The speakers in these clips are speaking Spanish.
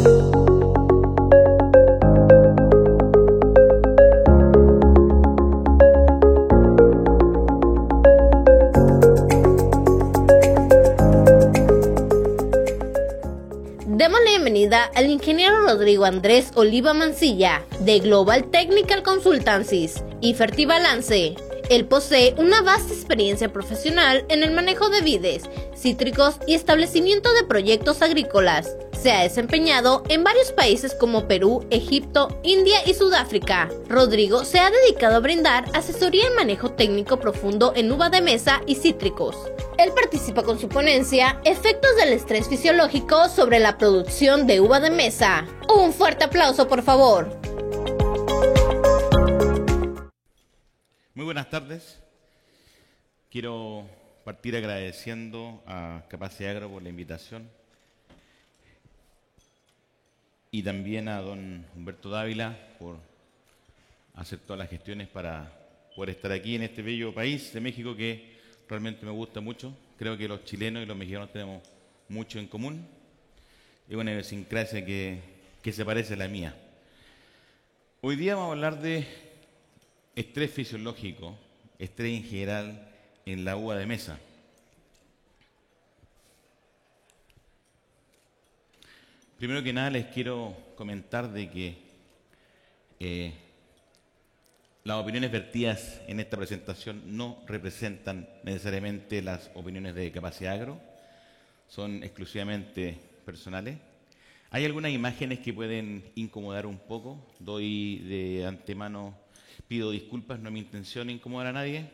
Demos la bienvenida al ingeniero Rodrigo Andrés Oliva Mancilla, de Global Technical Consultancies y Fertibalance. Él posee una vasta experiencia profesional en el manejo de vides, cítricos y establecimiento de proyectos agrícolas. Se ha desempeñado en varios países como Perú, Egipto, India y Sudáfrica. Rodrigo se ha dedicado a brindar asesoría en manejo técnico profundo en uva de mesa y cítricos. Él participa con su ponencia Efectos del estrés fisiológico sobre la producción de uva de mesa. Un fuerte aplauso, por favor. Muy buenas tardes. Quiero partir agradeciendo a Capacidad Agro por la invitación y también a don Humberto Dávila por hacer todas las gestiones para poder estar aquí en este bello país de México que realmente me gusta mucho. Creo que los chilenos y los mexicanos tenemos mucho en común. Es una idiosincrasia que se parece a la mía. Hoy día vamos a hablar de estrés fisiológico, estrés en general en la uva de mesa. Primero que nada les quiero comentar de que las opiniones vertidas en esta presentación no representan necesariamente las opiniones de Capacidad Agro, son exclusivamente personales. Hay algunas imágenes que pueden incomodar un poco, doy de antemano, pido disculpas, no es mi intención incomodar a nadie,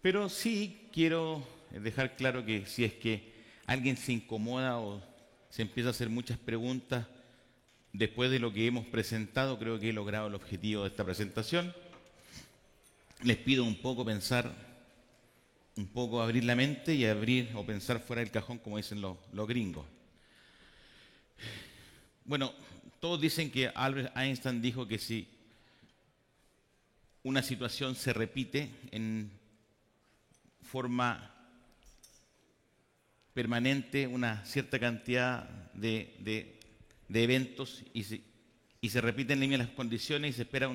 pero sí quiero dejar claro que si es que alguien se incomoda o se empieza a hacer muchas preguntas después de lo que hemos presentado, creo que he logrado el objetivo de esta presentación. Les pido un poco pensar, un poco abrir la mente y abrir o pensar fuera del cajón, como dicen los gringos. Bueno, todos dicen que Albert Einstein dijo que si una situación se repite en forma permanente, una cierta cantidad de eventos y se repiten en las condiciones y se espera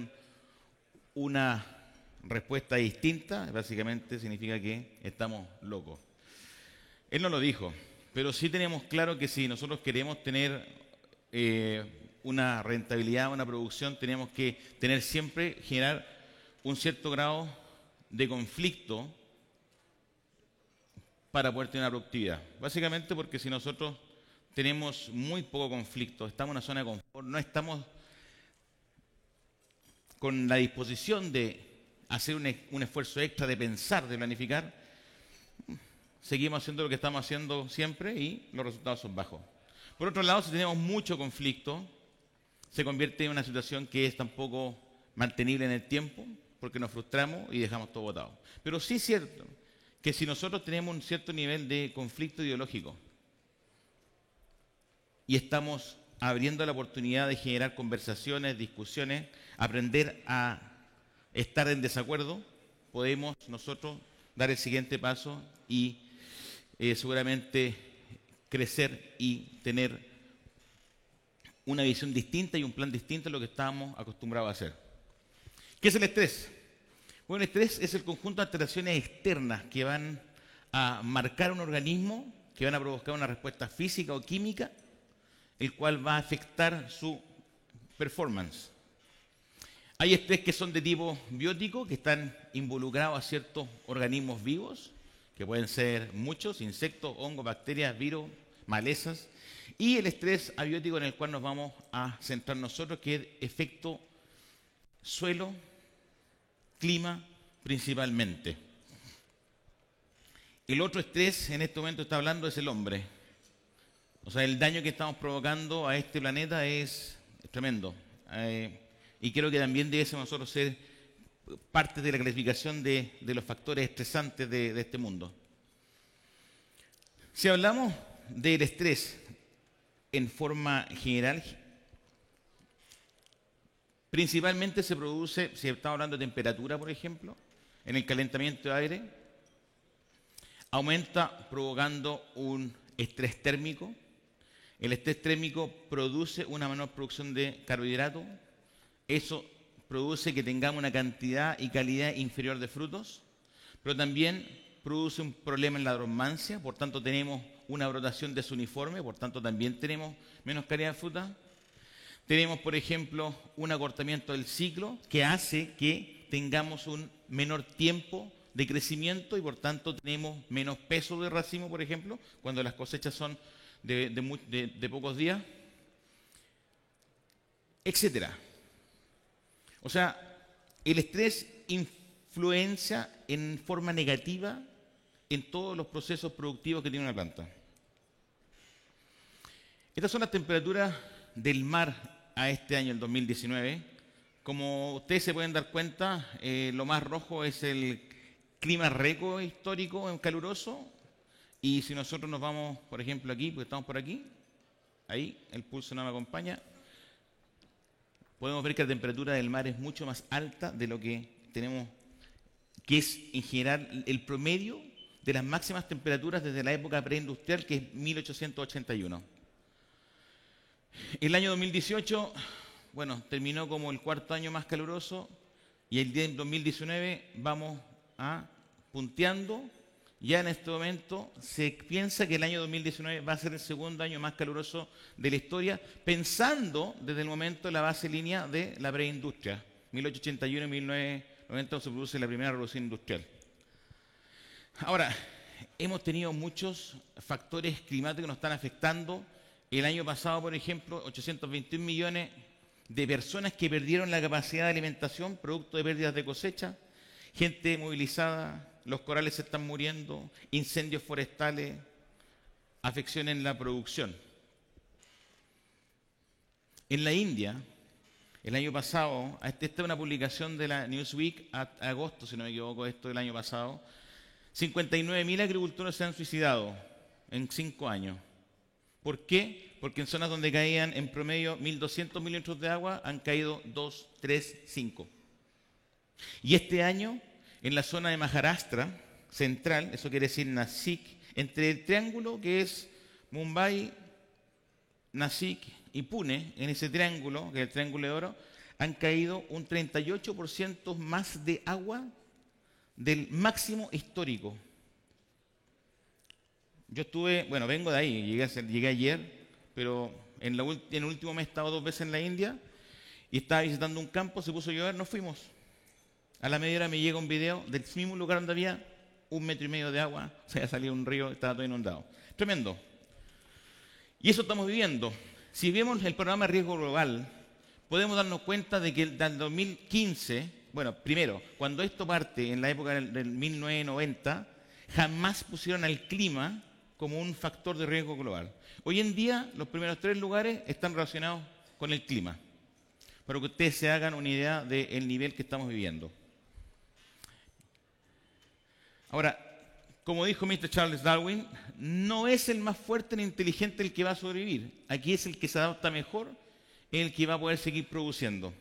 una respuesta distinta, básicamente significa que estamos locos. Él no lo dijo, pero sí tenemos claro que si nosotros queremos tener una rentabilidad, una producción, tenemos que tener siempre, generar un cierto grado de conflicto para poder tener una productividad. Básicamente porque si nosotros tenemos muy poco conflicto, estamos en una zona de confort, no estamos con la disposición de hacer un esfuerzo extra, de pensar, de planificar, seguimos haciendo lo que estamos haciendo siempre y los resultados son bajos. Por otro lado, si tenemos mucho conflicto, se convierte en una situación que es tampoco mantenible en el tiempo, porque nos frustramos y dejamos todo botado. Pero sí es cierto que si nosotros tenemos un cierto nivel de conflicto ideológico y estamos abriendo la oportunidad de generar conversaciones, discusiones, aprender a estar en desacuerdo, podemos nosotros dar el siguiente paso y seguramente crecer y tener una visión distinta y un plan distinto a lo que estábamos acostumbrados a hacer. ¿Qué es el estrés? Bueno, el estrés es el conjunto de alteraciones externas que van a marcar un organismo, que van a provocar una respuesta física o química, el cual va a afectar su performance. Hay estrés que son de tipo biótico, que están involucrados a ciertos organismos vivos, que pueden ser muchos, insectos, hongos, bacterias, virus, malezas, y el estrés abiótico en el cual nos vamos a centrar nosotros, que es efecto suelo, clima principalmente. El otro estrés en este momento está hablando es el hombre. O sea, el daño que estamos provocando a este planeta es tremendo. Y creo que también debe nosotros ser parte de la clasificación de los factores estresantes de este mundo. Si hablamos del estrés en forma general, principalmente se produce, si estamos hablando de temperatura, por ejemplo, en el calentamiento de aire, aumenta provocando un estrés térmico. El estrés térmico produce una menor producción de carbohidratos. Eso produce que tengamos una cantidad y calidad inferior de frutos, pero también produce un problema en la dormancia, por tanto tenemos una brotación desuniforme, por tanto también tenemos menos calidad de fruta. Tenemos, por ejemplo, un acortamiento del ciclo que hace que tengamos un menor tiempo de crecimiento y por tanto tenemos menos peso de racimo, por ejemplo, cuando las cosechas son de pocos días, etcétera. O sea, el estrés influencia en forma negativa en todos los procesos productivos que tiene una planta. Estas son las temperaturas del mar a este año, el 2019. Como ustedes se pueden dar cuenta, lo más rojo es el clima récord histórico caluroso. Y si nosotros nos vamos, por ejemplo, aquí, porque estamos por aquí, ahí el pulso no me acompaña, podemos ver que la temperatura del mar es mucho más alta de lo que tenemos, que es en general el promedio de las máximas temperaturas desde la época preindustrial, que es 1881. El año 2018, bueno, terminó como el cuarto año más caluroso y el día 2019 vamos punteando. Ya en este momento se piensa que el año 2019 va a ser el segundo año más caluroso de la historia, pensando desde el momento de la base línea de la preindustria. 1881 y 1990 se produce la primera revolución industrial. Ahora, hemos tenido muchos factores climáticos que nos están afectando. El año pasado, por ejemplo, 821 millones de personas que perdieron la capacidad de alimentación producto de pérdidas de cosecha, gente movilizada, los corales se están muriendo, incendios forestales, afección en la producción. En la India, el año pasado, esta es una publicación de la Newsweek a agosto, si no me equivoco, esto del año pasado, 59.000 agricultores se han suicidado en 5 años. ¿Por qué? Porque en zonas donde caían en promedio 1.200 milímetros de agua han caído 2, 3, 5. Y este año, en la zona de Maharashtra central, eso quiere decir Nashik, entre el triángulo que es Mumbai, Nashik y Pune, en ese triángulo, que es el triángulo de oro, han caído un 38% más de agua del máximo histórico. Yo estuve, bueno, vengo de ahí, llegué ayer, pero en el último mes he estado 2 veces en la India y estaba visitando un campo, se puso a llover, nos fuimos. A la media hora me llega un video del mismo lugar donde había 1,5 metros de agua, o sea, salía un río, estaba todo inundado. Tremendo. Y eso estamos viviendo. Si vemos el programa de riesgo global, podemos darnos cuenta de que del 2015, bueno, primero, cuando esto parte en la época del 1990, jamás pusieron al clima como un factor de riesgo global. Hoy en día, los primeros 3 lugares están relacionados con el clima, para que ustedes se hagan una idea del nivel que estamos viviendo. Ahora, como dijo Mr. Charles Darwin, no es el más fuerte ni inteligente el que va a sobrevivir. Aquí es el que se adapta mejor, el que va a poder seguir produciendo.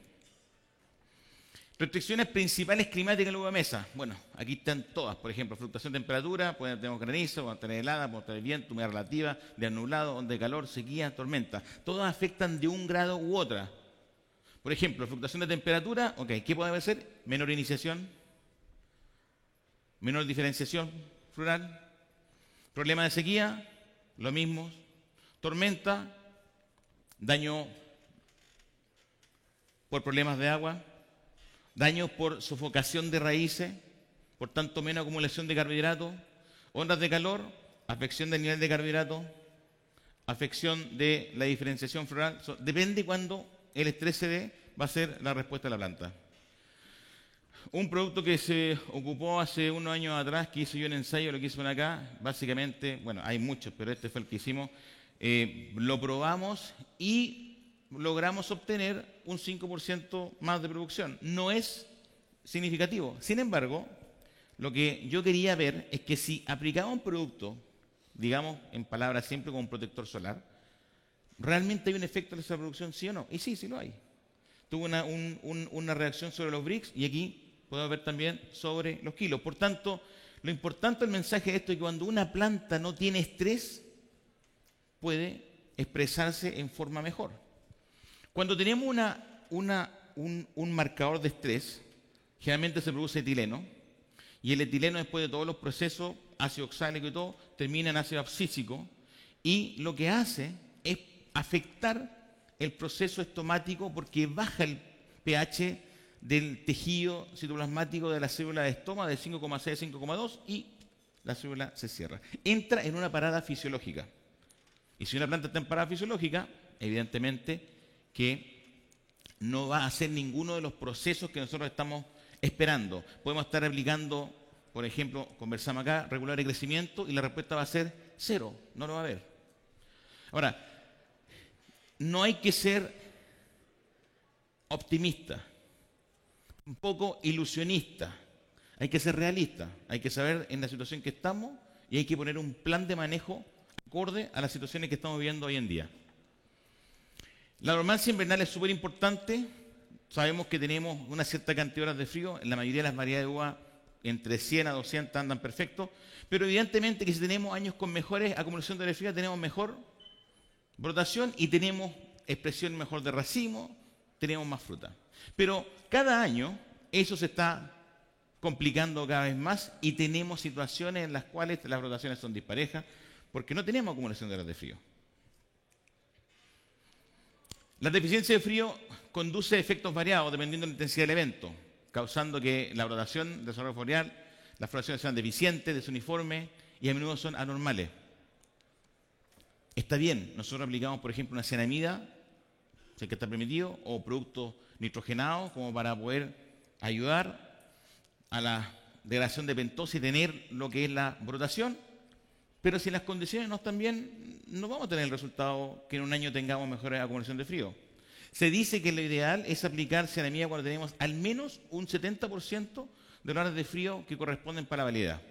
Restricciones principales climáticas en la uva mesa. Bueno, aquí están todas. Por ejemplo, fluctuación de temperatura, tenemos granizo, podemos tener helada, podemos tener viento, humedad relativa, de nublado, onda de calor, sequía, tormenta. Todas afectan de un grado u otra. Por ejemplo, fluctuación de temperatura, ok, ¿qué puede ser? Menor iniciación, menor diferenciación floral. Problema de sequía, lo mismo. Tormenta, daño por problemas de agua, daño por sofocación de raíces, por tanto menos acumulación de carbohidratos, ondas de calor, afección del nivel de carbohidratos, afección de la diferenciación floral. Depende cuándo el estrés se dé, va a ser la respuesta de la planta. Un producto que se ocupó hace unos años atrás, que hice yo en ensayo, lo que hice acá, básicamente, bueno, hay muchos, pero este fue el que hicimos, lo probamos y logramos obtener un 5% más de producción. No es significativo. Sin embargo, lo que yo quería ver es que si aplicaba un producto, digamos, en palabras simples, como un protector solar, ¿realmente hay un efecto en esa producción, sí o no? Y sí, sí lo hay. Tuvo una reacción sobre los Brix y aquí podemos ver también sobre los kilos. Por tanto, lo importante del mensaje de esto es que cuando una planta no tiene estrés, puede expresarse en forma mejor. Cuando tenemos un marcador de estrés, generalmente se produce etileno, y el etileno, después de todos los procesos, ácido oxálico y todo, termina en ácido abscísico, y lo que hace es afectar el proceso estomático porque baja el pH del tejido citoplasmático de la célula de estoma de 5,6 a 5,2 y la célula se cierra. Entra en una parada fisiológica. Y si una planta está en parada fisiológica, evidentemente que no va a hacer ninguno de los procesos que nosotros estamos esperando. Podemos estar aplicando, por ejemplo, conversamos acá, regular de crecimiento y la respuesta va a ser 0, no lo va a haber. Ahora, no hay que ser optimista, un poco ilusionista, hay que ser realista, hay que saber en la situación que estamos y hay que poner un plan de manejo acorde a las situaciones que estamos viviendo hoy en día. La normancia invernal es súper importante. Sabemos que tenemos una cierta cantidad de horas de frío. En la mayoría de las variedades de uva, entre 100 a 200 andan perfectos. Pero evidentemente que si tenemos años con mejores acumulación de horas de frío, tenemos mejor brotación y tenemos expresión mejor de racimo, tenemos más fruta. Pero cada año eso se está complicando cada vez más y tenemos situaciones en las cuales las brotaciones son disparejas porque no tenemos acumulación de horas de frío. La deficiencia de frío conduce a efectos variados dependiendo de la intensidad del evento, causando que la brotación, el desarrollo foliar, las floraciones sean deficientes, desuniformes y a menudo son anormales. Está bien, nosotros aplicamos, por ejemplo, una cianamida, si es que está permitido, o productos nitrogenados como para poder ayudar a la degradación de pentosa y tener lo que es la brotación, pero si las condiciones no están bien, no vamos a tener el resultado que en un año tengamos mejor acumulación de frío. Se dice que lo ideal es aplicar cianamida cuando tenemos al menos un 70% de horas de frío que corresponden para la validad.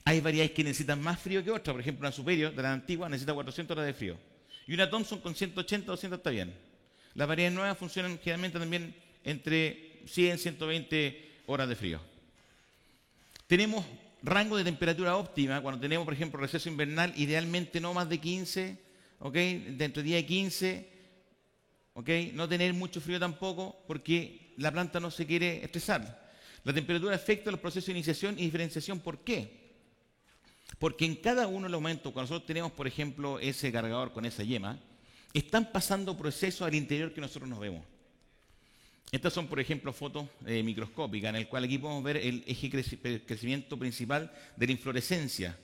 Hay variedades que necesitan más frío que otras, por ejemplo, una Superior de la antigua necesita 400 horas de frío y una Thompson con 180 o 200 está bien. Las variedades nuevas funcionan generalmente también entre 100 y 120 horas de frío. Tenemos rango de temperatura óptima cuando tenemos, por ejemplo, receso invernal, idealmente no más de 15, ¿ok? Dentro de 10 y 15, ¿ok? No tener mucho frío tampoco porque la planta no se quiere estresar. La temperatura afecta los procesos de iniciación y diferenciación. ¿Por qué? Porque en cada uno de los momentos, cuando nosotros tenemos, por ejemplo, ese cargador con esa yema, están pasando procesos al interior que nosotros nos vemos. Estas son, por ejemplo, fotos microscópicas, en el cual aquí podemos ver el eje de crecimiento principal de la inflorescencia.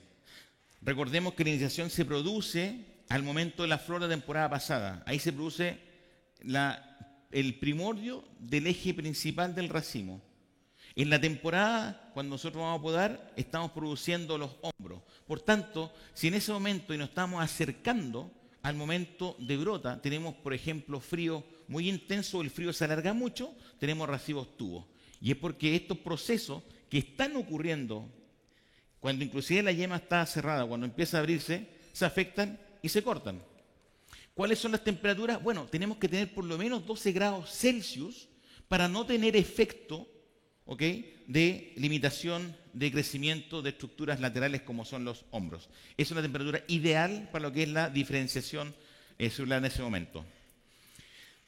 Recordemos que la iniciación se produce al momento de la flor de temporada pasada. Ahí se produce el primordio del eje principal del racimo. En la temporada, cuando nosotros vamos a podar, estamos produciendo los hombros. Por tanto, si en ese momento y nos estamos acercando al momento de brota, tenemos, por ejemplo, frío muy intenso, el frío se alarga mucho, tenemos racimos tubos. Y es porque estos procesos que están ocurriendo, cuando inclusive la yema está cerrada, cuando empieza a abrirse, se afectan y se cortan. ¿Cuáles son las temperaturas? Bueno, tenemos que tener por lo menos 12 grados Celsius para no tener efecto, ¿ok?, de limitación de crecimiento de estructuras laterales como son los hombros. Es una temperatura ideal para lo que es la diferenciación celular en ese momento.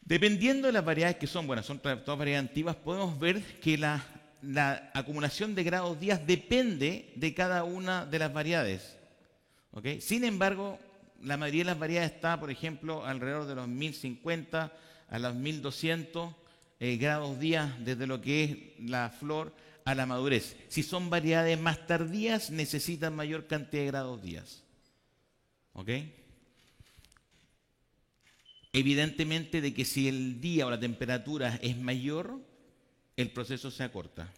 Dependiendo de las variedades que son, bueno, son todas variedades antiguas, podemos ver que la acumulación de grados días depende de cada una de las variedades. ¿Ok? Sin embargo, la mayoría de las variedades está, por ejemplo, alrededor de los 1050 a los 1200 grados días desde lo que es la flor a la madurez. Si son variedades más tardías, necesitan mayor cantidad de grados días. ¿Ok? Evidentemente de que si el día o la temperatura es mayor, el proceso se acorta.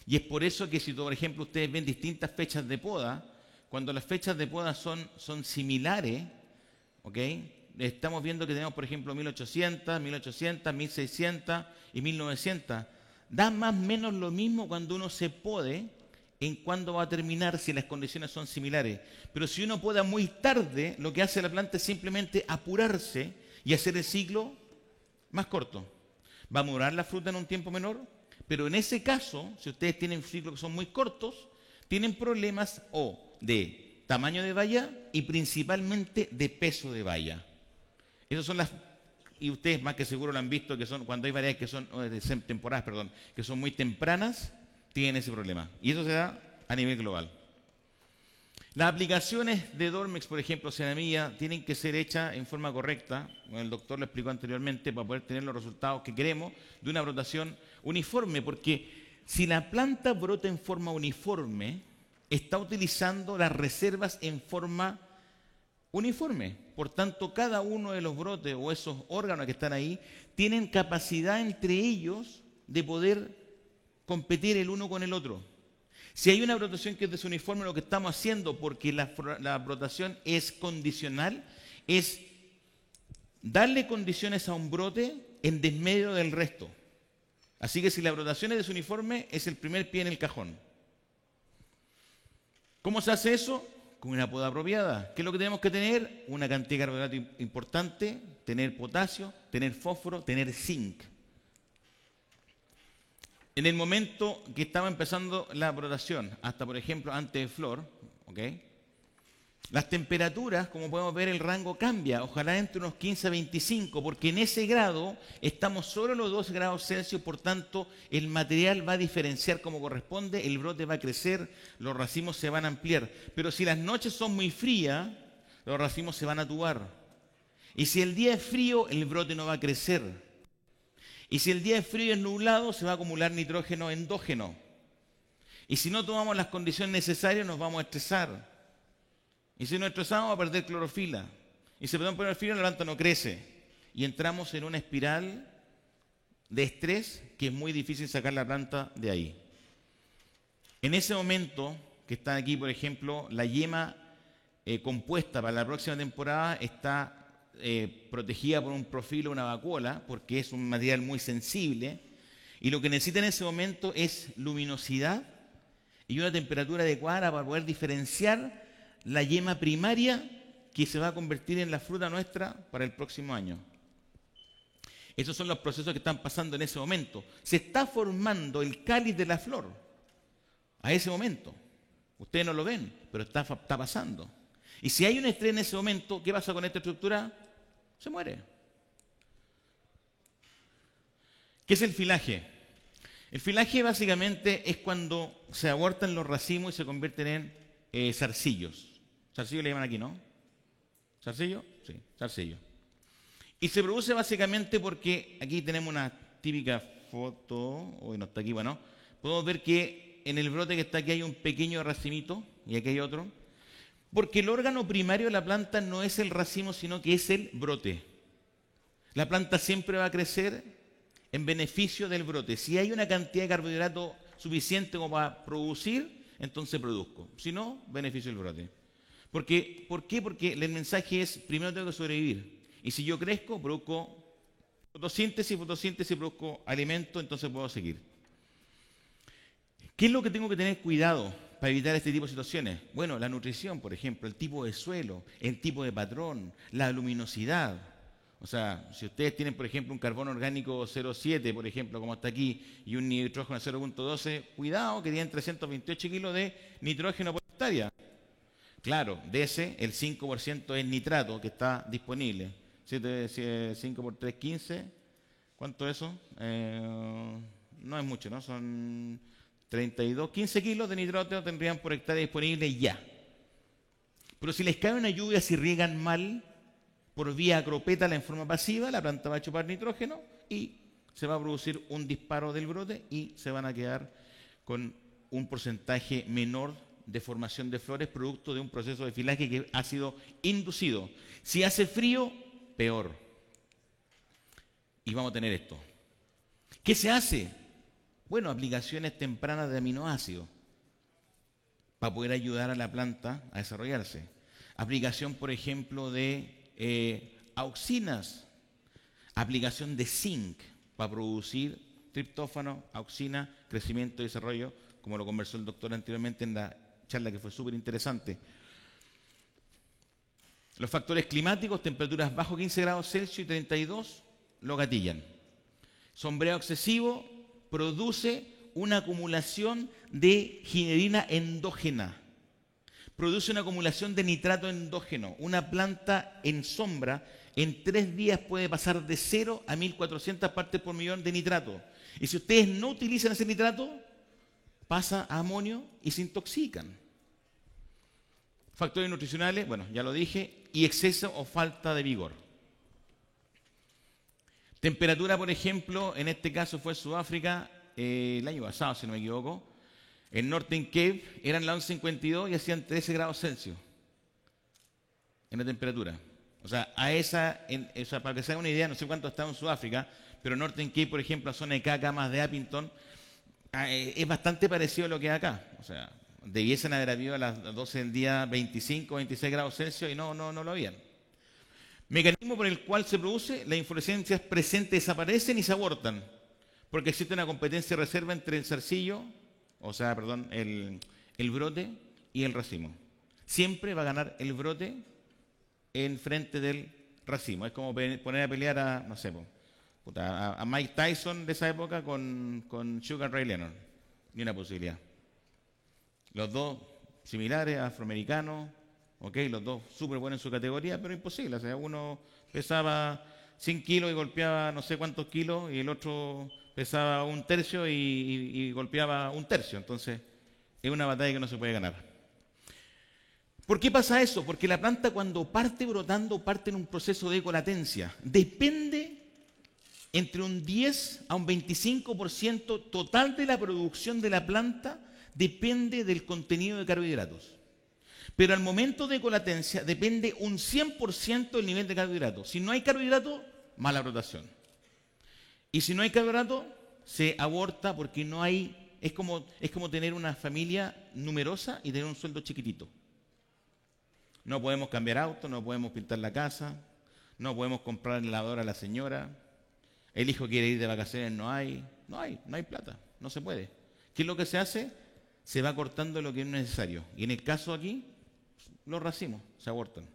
Y es por eso que si, por ejemplo, ustedes ven distintas fechas de poda, cuando las fechas de poda son similares, ¿ok?, estamos viendo que tenemos, por ejemplo, 1800, 1800, 1600 y 1900. Da más o menos lo mismo cuando uno se pode en cuándo va a terminar si las condiciones son similares. Pero si uno poda muy tarde, lo que hace la planta es simplemente apurarse y hacer el ciclo más corto. Va a madurar la fruta en un tiempo menor, pero en ese caso, si ustedes tienen ciclos que son muy cortos, tienen problemas o de tamaño de valla y principalmente de peso de valla. Esas son las, y ustedes más que seguro lo han visto, que son cuando hay variedades que son, temporadas, perdón, que son muy tempranas, tienen ese problema. Y eso se da a nivel global. Las aplicaciones de Dormex, por ejemplo, ceramilla, tienen que ser hechas en forma correcta, como el doctor lo explicó anteriormente, para poder tener los resultados que queremos de una brotación uniforme, porque si la planta brota en forma uniforme, está utilizando las reservas en forma uniforme. Por tanto, cada uno de los brotes o esos órganos que están ahí tienen capacidad entre ellos de poder competir el uno con el otro. Si hay una brotación que es desuniforme, lo que estamos haciendo, porque la brotación es condicional, es darle condiciones a un brote en desmedio del resto. Así que si la brotación es desuniforme, es el primer pie en el cajón. ¿Cómo se hace eso? Con una poda apropiada. ¿Qué es lo que tenemos que tener? Una cantidad de carbohidrato importante, tener potasio, tener fósforo, tener zinc. En el momento que estaba empezando la brotación, hasta por ejemplo antes de flor, ¿ok? Las temperaturas, como podemos ver, el rango cambia, ojalá entre unos 15 a 25, porque en ese grado estamos solo en los 12 grados Celsius, por tanto el material va a diferenciar como corresponde, el brote va a crecer, los racimos se van a ampliar. Pero si las noches son muy frías, los racimos se van a tubar. Y si el día es frío, el brote no va a crecer. Y si el día es frío y es nublado, se va a acumular nitrógeno endógeno. Y si no tomamos las condiciones necesarias, nos vamos a estresar. Y si nos estresamos, va a perder clorofila. Y si perdemos clorofila, la planta no crece. Y entramos en una espiral de estrés que es muy difícil sacar la planta de ahí. En ese momento, que está aquí, por ejemplo, la yema compuesta para la próxima temporada está protegida por un profilo, una vacuola, porque es un material muy sensible, y lo que necesita en ese momento es luminosidad y una temperatura adecuada para poder diferenciar la yema primaria que se va a convertir en la fruta nuestra para el próximo año. Esos son los procesos que están pasando en ese momento. Se está formando el cáliz de la flor a ese momento. Ustedes no lo ven, pero está pasando. Y si hay un estrés en ese momento, ¿qué pasa con esta estructura? Se muere. ¿Qué es el filaje? El filaje básicamente es cuando se abortan los racimos y se convierten en zarcillos. Zarcillo le llaman aquí, ¿no? ¿Zarcillo? Sí, zarcillo. Y se produce básicamente porque aquí tenemos una típica foto, hoy no está aquí, bueno, podemos ver que en el brote que está aquí hay un pequeño racimito y aquí hay otro. Porque el órgano primario de la planta no es el racimo, sino que es el brote. La planta siempre va a crecer en beneficio del brote. Si hay una cantidad de carbohidrato suficiente como para producir, entonces produzco. Si no, beneficio del brote. ¿Por qué? Porque el mensaje es, primero tengo que sobrevivir. Y si yo crezco, produzco fotosíntesis, produzco alimento, entonces puedo seguir. ¿Qué es lo que tengo que tener cuidado para evitar este tipo de situaciones? Bueno, la nutrición, por ejemplo, el tipo de suelo, el tipo de patrón, la luminosidad. O sea, si ustedes tienen, por ejemplo, un carbono orgánico 0,7, por ejemplo, como está aquí, y un nitrógeno 0,12, cuidado que tienen 328 kilos de nitrógeno por hectárea. Claro, de ese, el 5% es nitrato que está disponible. 5 por 3, 15. ¿Cuánto es eso? No es mucho, ¿no? Son 32, 15 kilos de nitrato tendrían por hectárea disponible ya. Pero si les cae una lluvia, si riegan mal, por vía acropétala en forma pasiva, la planta va a chupar nitrógeno y se va a producir un disparo del brote y se van a quedar con un porcentaje menor de formación de flores producto de un proceso de filaje que ha sido inducido. Si hace frío, peor. Y vamos a tener esto. ¿Qué se hace? Bueno, aplicaciones tempranas de aminoácidos para poder ayudar a la planta a desarrollarse. Aplicación, por ejemplo, de auxinas. Aplicación de zinc para producir triptófano, auxina, crecimiento y desarrollo, como lo conversó el doctor anteriormente en la charla que fue súper interesante. Los factores climáticos, temperaturas bajo 15 grados Celsius y 32, lo gatillan. Sombreado excesivo produce una acumulación de ginerina endógena. produce una acumulación de nitrato endógeno. Una planta en sombra en 3 días puede pasar de 0 a 1400 partes por millón de nitrato. Y si ustedes no utilizan ese nitrato, pasa a amonio y se intoxican. Factores nutricionales, bueno, ya lo dije, y exceso o falta de vigor. Temperatura, por ejemplo, en este caso fue Sudáfrica, el año pasado, si no me equivoco. En Northern Cape eran las 11:52 y hacían 13 grados Celsius en la temperatura. O sea, para que se hagan una idea, no sé cuánto estaba en Sudáfrica, pero Northern Cape, por ejemplo, la zona de Caca más de Appington, es bastante parecido a lo que es acá. O sea, debiesen haber habido a las 12 del día 25, 26 grados Celsius y no lo habían. Mecanismo por el cual se produce, las inflorescencias presentes desaparecen y se abortan, porque existe una competencia de reserva entre el zarcillo, el brote y el racimo. Siempre va a ganar el brote en frente del racimo. Es como poner a pelear a Mike Tyson de esa época con Sugar Ray Leonard. Ni una posibilidad. Los dos similares, afroamericanos, los dos súper buenos en su categoría, pero imposible. O sea, uno pesaba 100 kilos y golpeaba no sé cuántos kilos, y el otro pesaba 1/3 y golpeaba 1/3. Entonces, es una batalla que no se puede ganar. ¿Por qué pasa eso? Porque la planta, cuando parte brotando, parte en un proceso de ecolatencia. Depende entre un 10 a un 25% total de la producción de la planta, depende del contenido de carbohidratos. Pero al momento de ecolatencia depende un 100% del nivel de carbohidratos. Si no hay carbohidratos, mala brotación. Y si no hay carbohidratos, se aborta porque no hay... Es como tener una familia numerosa y tener un sueldo chiquitito. No podemos cambiar auto, no podemos pintar la casa, no podemos comprar la lavadora a la señora. El hijo quiere ir de vacaciones, no hay plata, no se puede. ¿Qué es lo que se hace? Se va cortando lo que es necesario. Y en el caso aquí, los racimos se abortan.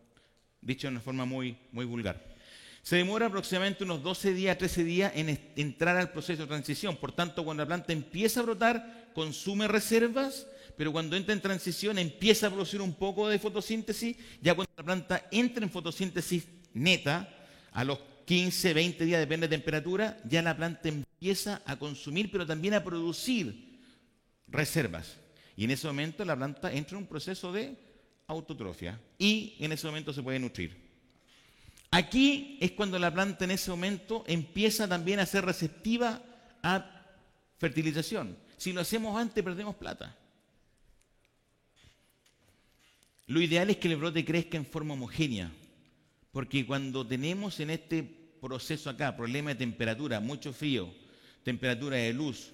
Dicho de una forma muy, muy vulgar. Se demora aproximadamente unos 12 días, 13 días en entrar al proceso de transición. Por tanto, cuando la planta empieza a brotar, consume reservas, pero cuando entra en transición empieza a producir un poco de fotosíntesis. Ya cuando la planta entra en fotosíntesis neta, a los 15, 20 días, depende de temperatura, ya la planta empieza a consumir, pero también a producir reservas. Y en ese momento la planta entra en un proceso de autotrofia y en ese momento se puede nutrir. Aquí es cuando la planta en ese momento empieza también a ser receptiva a fertilización. Si lo hacemos antes, perdemos plata. Lo ideal es que el brote crezca en forma homogénea, porque cuando tenemos en este proceso acá problema de temperatura, mucho frío, temperatura de luz,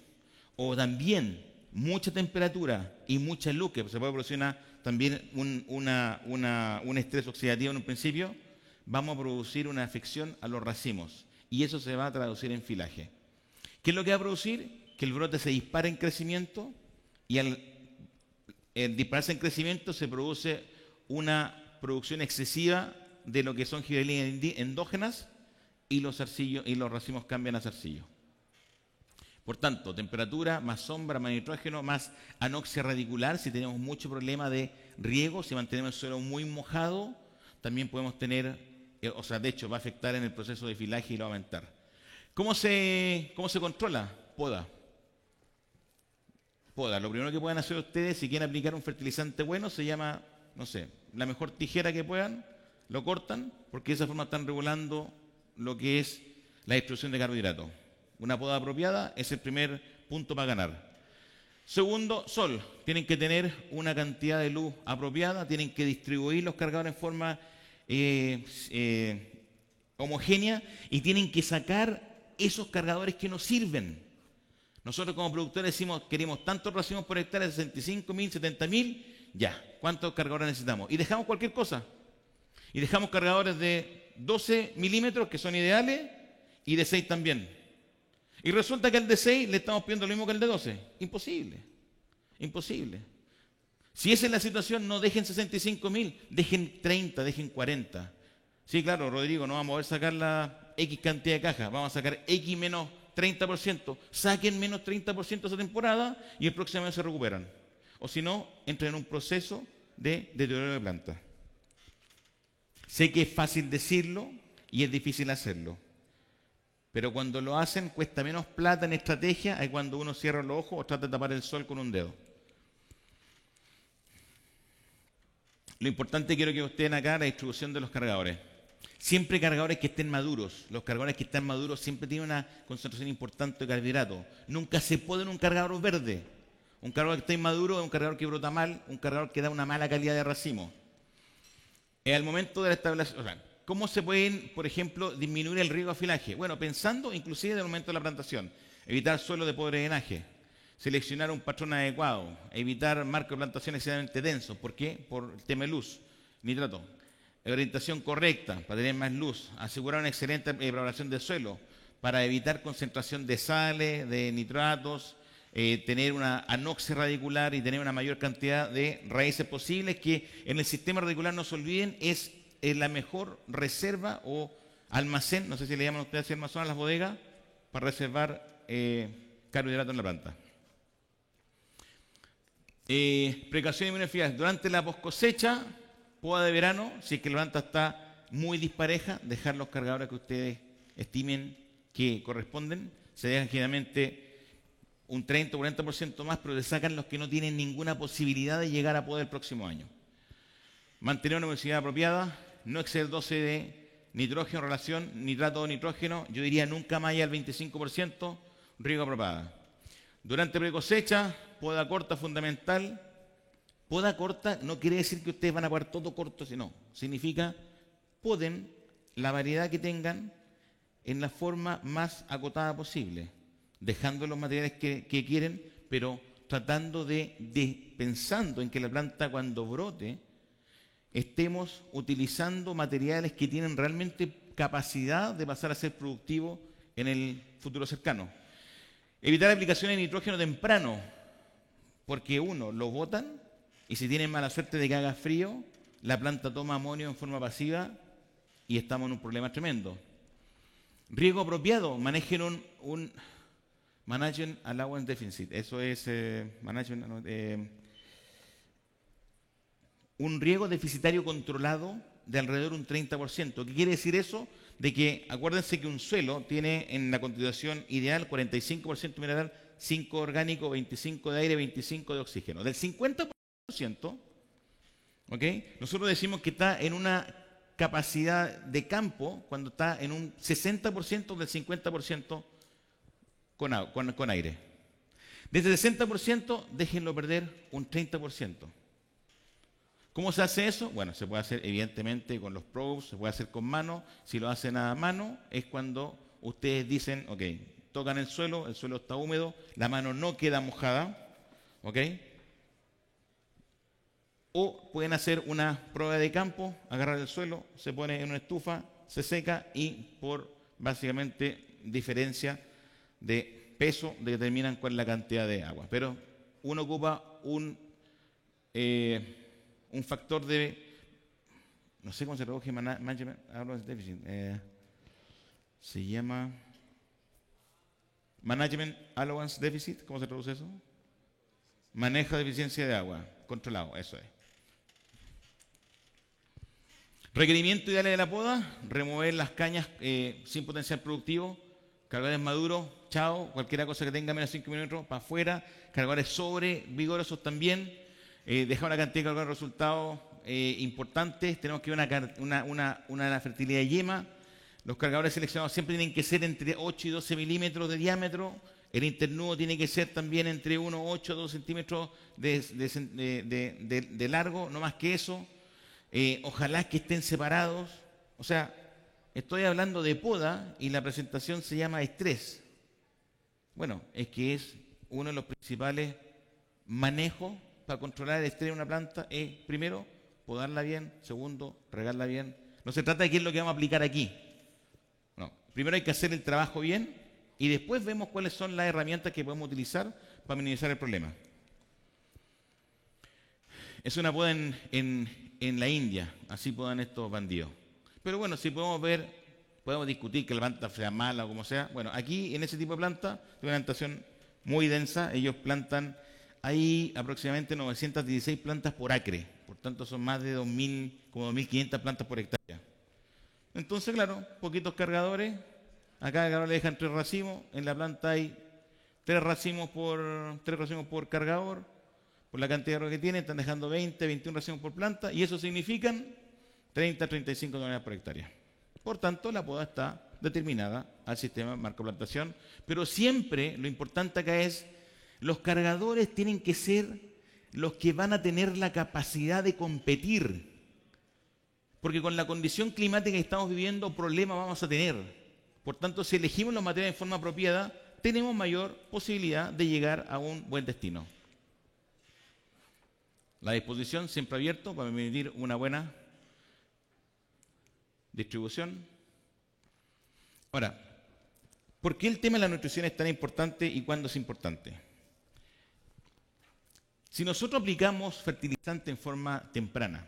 o también mucha temperatura y mucha luz, que se puede producir también un estrés oxidativo en un principio, vamos a producir una afección a los racimos, y eso se va a traducir en filaje. ¿Qué es lo que va a producir? Que el brote se dispara en crecimiento, y al dispararse en crecimiento se produce una producción excesiva de lo que son gibberelinas endógenas, y los racimos cambian a zarcillo. Por tanto, temperatura, más sombra, más nitrógeno, más anoxia radicular. Si tenemos mucho problema de riego, si mantenemos el suelo muy mojado, también podemos tener, de hecho, va a afectar en el proceso de filaje y lo va a aumentar. ¿Cómo se controla? Poda. Lo primero que pueden hacer ustedes, si quieren aplicar un fertilizante bueno, se llama, la mejor tijera que puedan, lo cortan, porque de esa forma están regulando lo que es la distribución de carbohidratos. Una poda apropiada es el primer punto para ganar. Segundo, sol. Tienen que tener una cantidad de luz apropiada, tienen que distribuir los cargadores en forma homogénea, y tienen que sacar esos cargadores que nos sirven. Nosotros como productores decimos, queremos tantos racimos por hectárea, 65.000, 70.000, ya, ¿cuántos cargadores necesitamos? Y dejamos cualquier cosa. Y dejamos cargadores de 12 milímetros, que son ideales, y de 6 también. Y resulta que al de 6 le estamos pidiendo lo mismo que el de 12. Imposible. Imposible. Si esa es la situación, no dejen 65.000, dejen 30, dejen 40. Sí, claro, Rodrigo, no vamos a poder sacar la X cantidad de cajas, vamos a sacar X menos 30%. Saquen menos 30% esa temporada y el próximo año se recuperan. O si no, entren en un proceso de deterioro de planta. Sé que es fácil decirlo y es difícil hacerlo. Pero cuando lo hacen cuesta menos plata en estrategia que cuando uno cierra los ojos o trata de tapar el sol con un dedo. Lo importante quiero que ustedes acá la distribución de los cargadores. Siempre cargadores que estén maduros. Los cargadores que están maduros siempre tienen una concentración importante de carbohidratos. Nunca se puede en un cargador verde. Un cargador que está inmaduro es un cargador que brota mal, un cargador que da una mala calidad de racimo. Al momento de la establección, o sea, ¿cómo se pueden, por ejemplo, disminuir el riesgo de afilaje? Bueno, pensando inclusive en el momento de la plantación. Evitar suelos de pobre drenaje. Seleccionar un patrón adecuado. Evitar marcos de plantación excesivamente densos. ¿Por qué? Por el tema de luz, nitrato. Orientación correcta para tener más luz. Asegurar una excelente preparación del suelo para evitar concentración de sales, de nitratos. Tener una anoxia radicular y tener una mayor cantidad de raíces posibles, que en el sistema radicular, no se olviden, es la mejor reserva o almacén, no sé si le llaman ustedes así almacén a las bodegas, para reservar carbohidratos en la planta. Precaución y beneficios durante la poscosecha, poda de verano, si es que la planta está muy dispareja, dejar los cargadores que ustedes estimen que corresponden, se dejan generalmente un 30 o 40% más, pero le sacan los que no tienen ninguna posibilidad de llegar a poda el próximo año. Mantener una humedad apropiada, no exceder dosis de nitrógeno, relación nitrato o nitrógeno, yo diría nunca más allá del 25%, riego apropiada. Durante precosecha, poda corta fundamental. Poda corta no quiere decir que ustedes van a poder todo corto, sino significa poden la variedad que tengan en la forma más acotada posible, dejando los materiales que quieren, pero tratando pensando en que la planta cuando brote estemos utilizando materiales que tienen realmente capacidad de pasar a ser productivos en el futuro cercano. Evitar aplicaciones de nitrógeno temprano, porque uno, lo botan y si tienen mala suerte de que haga frío, la planta toma amonio en forma pasiva y estamos en un problema tremendo. Riego apropiado, manejen un Management Allowance Deficit, eso es un riego deficitario controlado de alrededor de un 30%. ¿Qué quiere decir eso? De que, acuérdense que un suelo tiene en la constitución ideal 45% mineral, 5 orgánico, 25 de aire, 25 de oxígeno. Del 50%, ¿okay? Nosotros decimos que está en una capacidad de campo cuando está en un 60% del 50% con aire. Desde el 60%, déjenlo perder un 30%. ¿Cómo se hace eso? Bueno, se puede hacer evidentemente con los probes, se puede hacer con mano. Si lo hacen a mano, es cuando ustedes dicen, ok, tocan el suelo está húmedo, la mano no queda mojada, ok. O pueden hacer una prueba de campo, agarrar el suelo, se pone en una estufa, se seca y por básicamente diferencia de peso determinan cuál es la cantidad de agua. Pero uno ocupa un factor de, no sé cómo se traduce, Management Allowance Deficit, se llama Management Allowance Deficit, ¿cómo se traduce eso? Manejo de eficiencia de agua, controlado, eso es. Requerimiento ideal de la poda, remover las cañas sin potencial productivo, cargadores maduros, chao, cualquier cosa que tenga menos de 5 milímetros, para afuera, cargadores sobre vigorosos también, dejar una cantidad de cargadores resultados importantes, tenemos que ver una fertilidad de yema, los cargadores seleccionados siempre tienen que ser entre 8 y 12 milímetros de diámetro, el internudo tiene que ser también entre 8 a 2 centímetros de largo, no más que eso. Ojalá que estén separados. O sea, estoy hablando de poda y la presentación se llama estrés. Bueno, es que es uno de los principales manejos para controlar el estrés de una planta. Es, primero, podarla bien. Segundo, regarla bien. No se trata de qué es lo que vamos a aplicar aquí. No, primero hay que hacer el trabajo bien y después vemos cuáles son las herramientas que podemos utilizar para minimizar el problema. Es una poda en la India, así podan estos bandidos. Pero bueno, si podemos ver, podemos discutir que la planta sea mala o como sea. Bueno, aquí en ese tipo de planta, de una plantación muy densa, ellos plantan hay aproximadamente 916 plantas por acre. Por tanto, son más de 2.000, como 2.500 plantas por hectárea. Entonces, claro, poquitos cargadores. A cada cargador le dejan 3 racimos. En la planta hay 3 racimos por cargador. Por la cantidad de agua que tiene, están dejando 20, 21 racimos por planta. Y eso significan 30, 35 toneladas por hectárea. Por tanto, la poda está determinada al sistema marca plantación. Pero siempre lo importante acá es, los cargadores tienen que ser los que van a tener la capacidad de competir. Porque con la condición climática que estamos viviendo, problemas vamos a tener. Por tanto, si elegimos los materiales de forma apropiada, tenemos mayor posibilidad de llegar a un buen destino. La disposición siempre abierto para permitir una buena distribución. Ahora, ¿por qué el tema de la nutrición es tan importante y cuándo es importante? Si nosotros aplicamos fertilizante en forma temprana,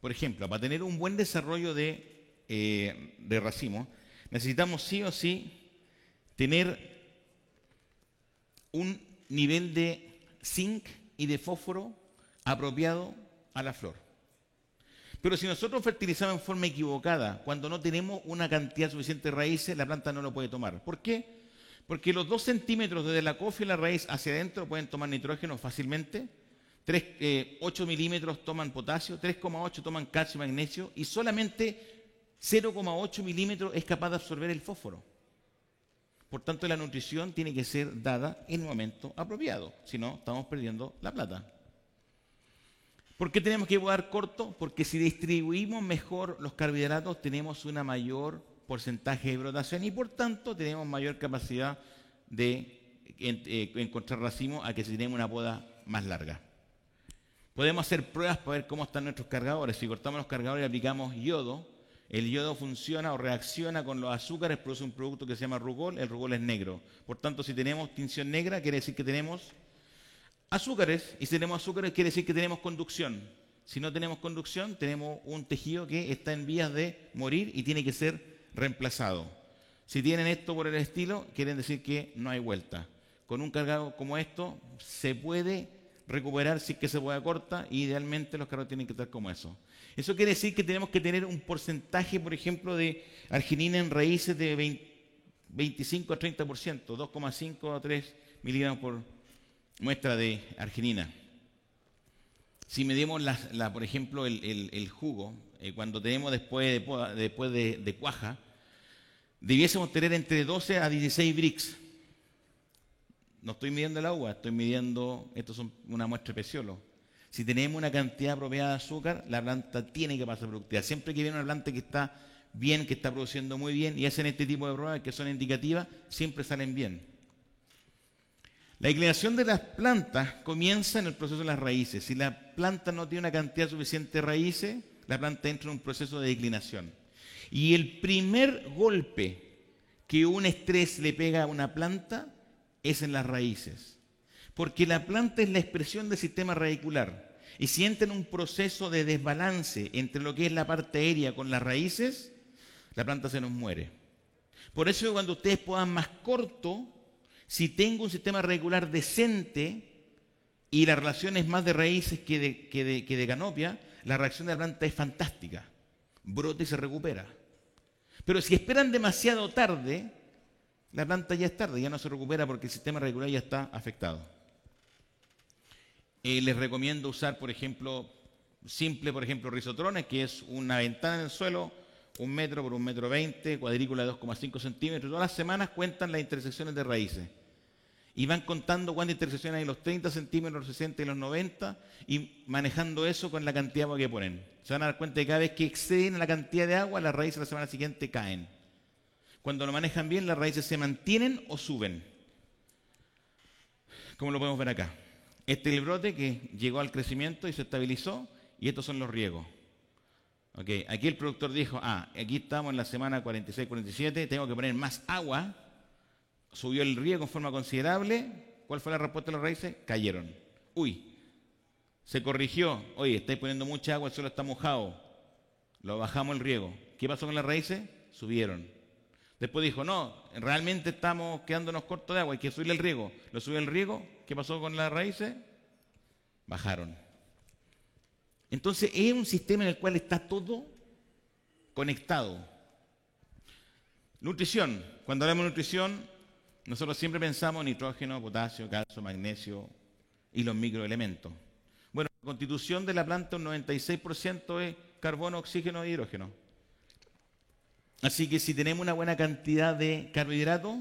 por ejemplo, para tener un buen desarrollo de racimo, necesitamos sí o sí tener un nivel de zinc y de fósforo apropiado a la flor. Pero si nosotros fertilizamos en forma equivocada, cuando no tenemos una cantidad suficiente de raíces, la planta no lo puede tomar. ¿Por qué? Porque los 2 centímetros desde la cofia y la raíz hacia adentro pueden tomar nitrógeno fácilmente, 8 milímetros toman potasio, 3,8 toman calcio y magnesio, y solamente 0,8 milímetros es capaz de absorber el fósforo. Por tanto, la nutrición tiene que ser dada en el momento apropiado, si no, estamos perdiendo la plata. ¿Por qué tenemos que podar corto? Porque si distribuimos mejor los carbohidratos, tenemos una mayor porcentaje de brotación y por tanto tenemos mayor capacidad de encontrar racimo a que si tenemos una poda más larga. Podemos hacer pruebas para ver cómo están nuestros cargadores. Si cortamos los cargadores y aplicamos yodo, el yodo funciona o reacciona con los azúcares, produce un producto que se llama rugol, el rugol es negro. Por tanto, si tenemos tinción negra, quiere decir que tenemos azúcares, y si tenemos azúcares quiere decir que tenemos conducción. Si no tenemos conducción, tenemos un tejido que está en vías de morir y tiene que ser reemplazado. Si tienen esto por el estilo, quieren decir que no hay vuelta. Con un cargado como esto, se puede recuperar si es que se puede corta, y idealmente los cargados tienen que estar como eso. Eso quiere decir que tenemos que tener un porcentaje, por ejemplo, de arginina en raíces de 25 a 30%, 2,5 a 3 miligramos por muestra de arginina. Si medimos, por ejemplo, el jugo, cuando tenemos después de cuaja, debiésemos tener entre 12 a 16 Brix. No estoy midiendo el agua, estoy midiendo, esto es una muestra de peciolo. Si tenemos una cantidad apropiada de azúcar, la planta tiene que pasar productiva. Siempre que viene una planta que está bien, que está produciendo muy bien, y hacen este tipo de pruebas que son indicativas, siempre salen bien. La inclinación de las plantas comienza en el proceso de las raíces. Si la planta no tiene una cantidad suficiente de raíces, la planta entra en un proceso de declinación. Y el primer golpe que un estrés le pega a una planta es en las raíces. Porque la planta es la expresión del sistema radicular. Y si entra en un proceso de desbalance entre lo que es la parte aérea con las raíces, la planta se nos muere. Por eso cuando ustedes podan más corto, si tengo un sistema radicular decente y la relación es más de raíces que de canopia, la reacción de la planta es fantástica. Brota y se recupera. Pero si esperan demasiado tarde, la planta ya es tarde, ya no se recupera porque el sistema radicular ya está afectado. Les recomiendo usar, por ejemplo, rizotrones, que es una ventana en el suelo, 1 metro por 1,20 metros, cuadrícula de 2,5 centímetros. Todas las semanas cuentan las intersecciones de raíces. Y van contando cuántas intersecciones hay en los 30 centímetros, los 60 y los 90, y manejando eso con la cantidad de agua que ponen. Se van a dar cuenta que cada vez que exceden la cantidad de agua, las raíces la semana siguiente caen. Cuando lo manejan bien, las raíces se mantienen o suben. Como lo podemos ver acá. Este es el brote que llegó al crecimiento y se estabilizó, y estos son los riegos. Okay. Aquí el productor dijo, aquí estamos en la semana 46-47, tengo que poner más agua. Subió el riego en forma considerable. ¿Cuál fue la respuesta de las raíces? Cayeron. Se corrigió. Oye, estáis poniendo mucha agua, el suelo está mojado. Lo bajamos el riego. ¿Qué pasó con las raíces? Subieron. Después dijo, no, realmente estamos quedándonos cortos de agua, hay que subirle el riego. Lo subió el riego, ¿qué pasó con las raíces? bajaron. Entonces es un sistema en el cual está todo conectado. Nutrición. Cuando hablamos de nutrición, nosotros siempre pensamos en nitrógeno, potasio, calcio, magnesio y los microelementos. Bueno, la constitución de la planta un 96% es carbono, oxígeno e hidrógeno. Así que si tenemos una buena cantidad de carbohidratos,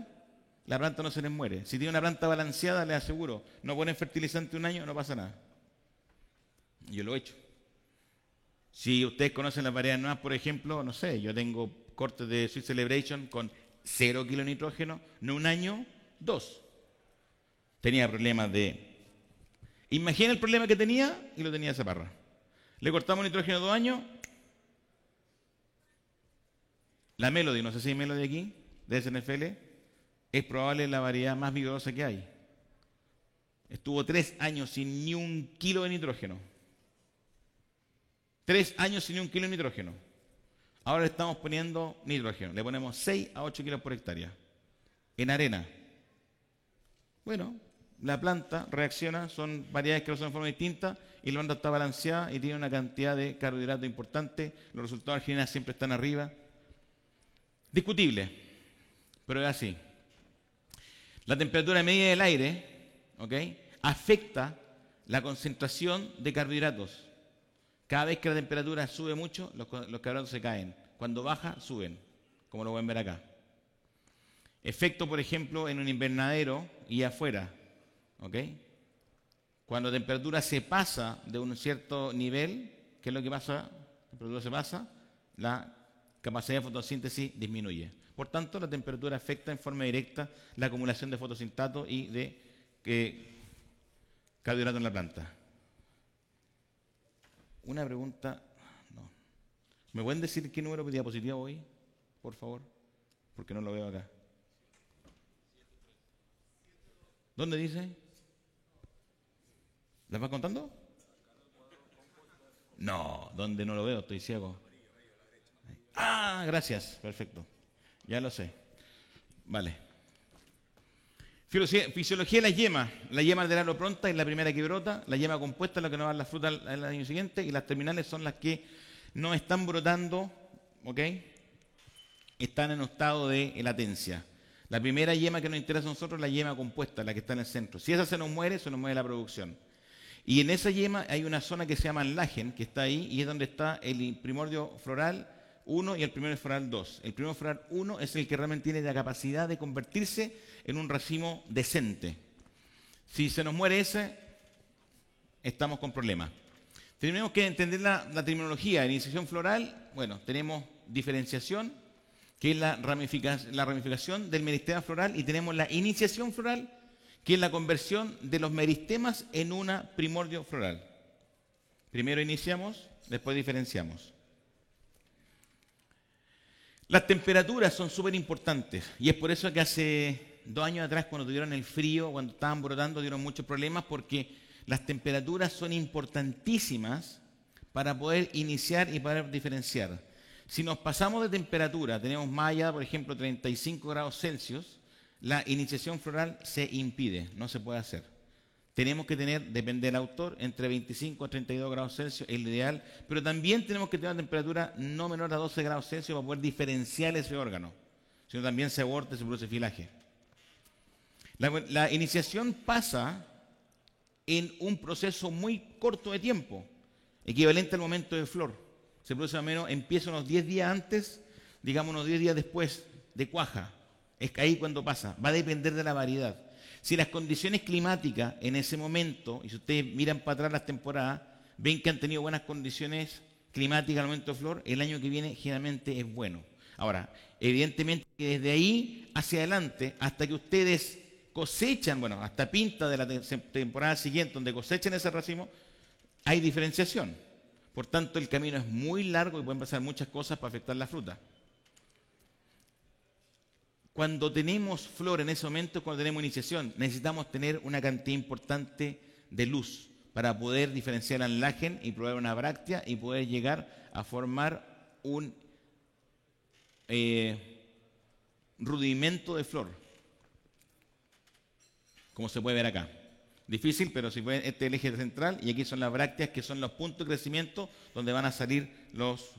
la planta no se les muere. Si tiene una planta balanceada, les aseguro, no ponen fertilizante un año, no pasa nada. Yo lo he hecho. Si ustedes conocen las variedades nuevas, por ejemplo, no sé, yo tengo cortes de Sweet Celebration con 0 kilos de nitrógeno, no un año, 2. Tenía problemas de... Imagina el problema que tenía y lo tenía esa parra. Le cortamos nitrógeno 2 años. La Melody, no sé si hay Melody aquí, de SNFL, es probable la variedad más vigorosa que hay. Estuvo 3 años sin ni 1 kilo de nitrógeno. 3 años sin ni 1 kilo de nitrógeno. Ahora le estamos poniendo nitrógeno. Le ponemos 6 a 8 kilos por hectárea. En arena. Bueno, la planta reacciona, son variedades que lo son de forma distinta y la planta está balanceada y tiene una cantidad de carbohidratos importante. Los resultados al final siempre están arriba. Discutible, pero es así. La temperatura media del aire, ¿ok?, afecta la concentración de carbohidratos. Cada vez que la temperatura sube mucho, los carbohidratos se caen. Cuando baja, suben, como lo pueden ver acá. Efecto, por ejemplo, en un invernadero y afuera, ¿ok? Cuando la temperatura se pasa de un cierto nivel, ¿qué es lo que pasa? La temperatura se pasa, la capacidad de fotosíntesis disminuye. Por tanto, la temperatura afecta en forma directa la acumulación de fotosintato y de carbohidratos en la planta. Una pregunta, no. ¿Me pueden decir qué número de diapositiva voy, por favor? Porque no lo veo acá. ¿Dónde dice? ¿Las vas contando? No, ¿dónde no lo veo? Estoy ciego. Ah, gracias, perfecto. Ya lo sé. Vale. Fisiología de las yemas. La yema de la pronta es la primera que brota, la yema compuesta es la que nos da la fruta el año siguiente y las terminales son las que no están brotando, ¿ok? Están en un estado de latencia. La primera yema que nos interesa a nosotros es la yema compuesta, la que está en el centro. Si esa se nos muere la producción. Y en esa yema hay una zona que se llama enlagen, que está ahí, y es donde está el primordio floral 1 y el primordio floral 2. El primordio floral 1 es el que realmente tiene la capacidad de convertirse en un racimo decente. Si se nos muere ese, estamos con problemas. Tenemos que entender la terminología. En iniciación floral, bueno, tenemos diferenciación, que es la ramificación del meristema floral, y tenemos la iniciación floral, que es la conversión de los meristemas en una primordio floral. Primero iniciamos, después diferenciamos. Las temperaturas son súper importantes y es por eso que hace 2 años atrás, cuando tuvieron el frío, cuando estaban brotando, dieron muchos problemas porque las temperaturas son importantísimas para poder iniciar y poder diferenciar. Si nos pasamos de temperatura, tenemos más allá, por ejemplo, 35 grados Celsius, la iniciación floral se impide, no se puede hacer. Tenemos que tener, depende del autor, entre 25 a 32 grados Celsius, es lo ideal, pero también tenemos que tener una temperatura no menor a 12 grados Celsius para poder diferenciar ese órgano, sino también se aborta y se produce filaje. La iniciación pasa en un proceso muy corto de tiempo, equivalente al momento de flor. Se produce más o menos, empieza unos 10 días antes, digamos unos 10 días después de cuaja. Es ahí cuando pasa, va a depender de la variedad. Si las condiciones climáticas en ese momento, y si ustedes miran para atrás las temporadas, ven que han tenido buenas condiciones climáticas al momento de flor, el año que viene generalmente es bueno. Ahora, evidentemente que desde ahí hacia adelante, hasta que ustedes cosechan, bueno, hasta pinta de la temporada siguiente, donde cosechan ese racimo, hay diferenciación. Por tanto, el camino es muy largo y pueden pasar muchas cosas para afectar la fruta. Cuando tenemos flor en ese momento, cuando tenemos iniciación, necesitamos tener una cantidad importante de luz para poder diferenciar el enlagen y probar una bráctea y poder llegar a formar un rudimento de flor, como se puede ver acá. Difícil, pero si pueden, este es el eje central y aquí son las brácteas, que son los puntos de crecimiento donde van a salir los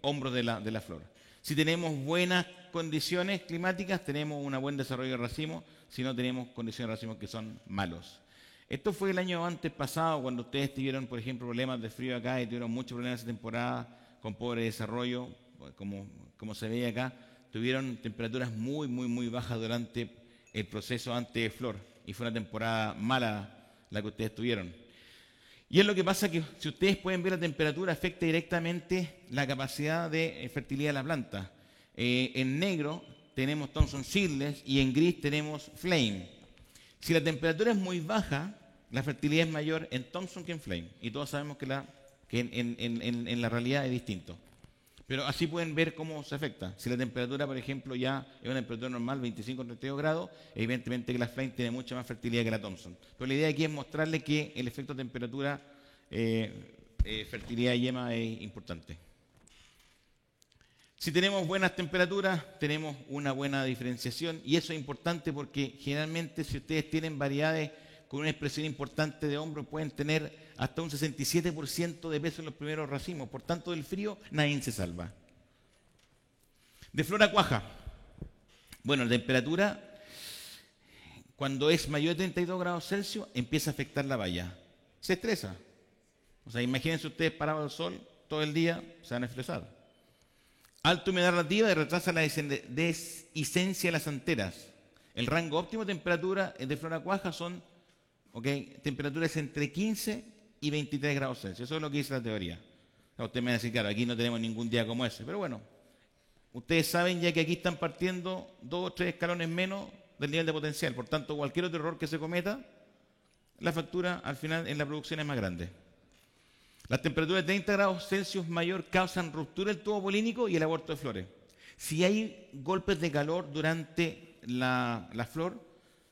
hombros de la flor. Si tenemos buenas condiciones climáticas, tenemos un buen desarrollo de racimo. Si no, tenemos condiciones de racimo que son malos. Esto fue el año antes pasado, cuando ustedes tuvieron, por ejemplo, problemas de frío acá y tuvieron muchos problemas esa temporada con pobre desarrollo, como se veía acá. Tuvieron temperaturas muy bajas durante el proceso antes de flor y fue una temporada mala la que ustedes tuvieron. Y es lo que pasa que, si ustedes pueden ver, la temperatura afecta directamente la capacidad de fertilidad de la planta. En negro tenemos Thomson Seedless y en gris tenemos Flame. Si la temperatura es muy baja, la fertilidad es mayor en Thomson que en Flame. Y todos sabemos que en la realidad es distinto. Pero así pueden ver cómo se afecta. Si la temperatura, por ejemplo, ya es una temperatura normal, 25-32 grados, evidentemente que la Flame tiene mucha más fertilidad que la Thomson. Pero la idea aquí es mostrarles que el efecto temperatura, fertilidad y yema es importante. Si tenemos buenas temperaturas, tenemos una buena diferenciación, y eso es importante porque generalmente, si ustedes tienen variedades con una expresión importante de hombro, pueden tener hasta un 67% de peso en los primeros racimos. Por tanto, del frío nadie se salva. De flor a cuaja. Bueno, la temperatura, cuando es mayor de 32 grados Celsius, empieza a afectar la valla. Se estresa. O sea, imagínense ustedes parados al sol todo el día, se van a estresar. Alta humedad relativa y retrasa la dehiscencia de las anteras. El rango óptimo de temperatura de flor a cuaja son temperaturas entre 15 y 23 grados Celsius. Eso es lo que dice la teoría. Usted me va a decir, claro, aquí no tenemos ningún día como ese. Pero bueno, ustedes saben ya que aquí están partiendo 2 o 3 escalones menos del nivel de potencial. Por tanto, cualquier otro error que se cometa, la factura al final en la producción es más grande. Las temperaturas de 30 grados Celsius mayor causan ruptura del tubo polínico y el aborto de flores. Si hay golpes de calor durante la flor,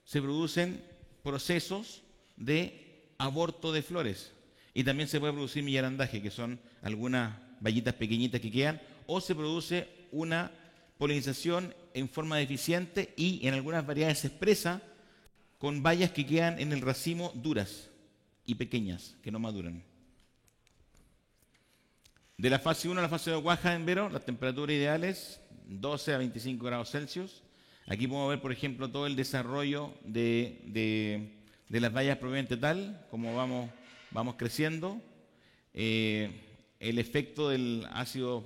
se producen procesos de aborto de flores. Y también se puede producir millarandaje, que son algunas vallitas pequeñitas que quedan, o se produce una polinización en forma deficiente y en algunas variedades se expresa con bayas que quedan en el racimo duras y pequeñas, que no maduran. De la fase 1 a la fase 2 cuaja en verano, las temperaturas ideales 12 a 25 grados Celsius. Aquí podemos ver, por ejemplo, todo el desarrollo de las bayas propiamente tal, como vamos creciendo. El efecto del ácido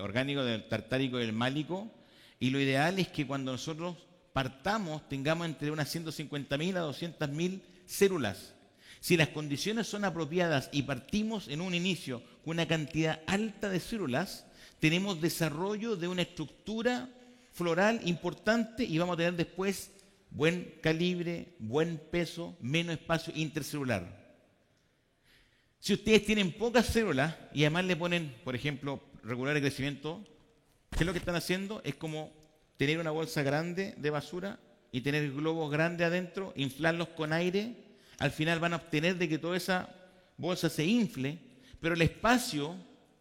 orgánico, del tartárico y del málico. Y lo ideal es que cuando nosotros partamos tengamos entre unas 150.000 a 200.000 células. Si las condiciones son apropiadas y partimos en un inicio con una cantidad alta de células, tenemos desarrollo de una estructura floral importante y vamos a tener después buen calibre, buen peso, menos espacio intercelular. Si ustedes tienen pocas células y además le ponen, por ejemplo, regular de crecimiento, ¿qué es lo que están haciendo? Es como tener una bolsa grande de basura y tener globos grandes adentro, inflarlos con aire. Al final van a obtener de que toda esa bolsa se infle, pero el espacio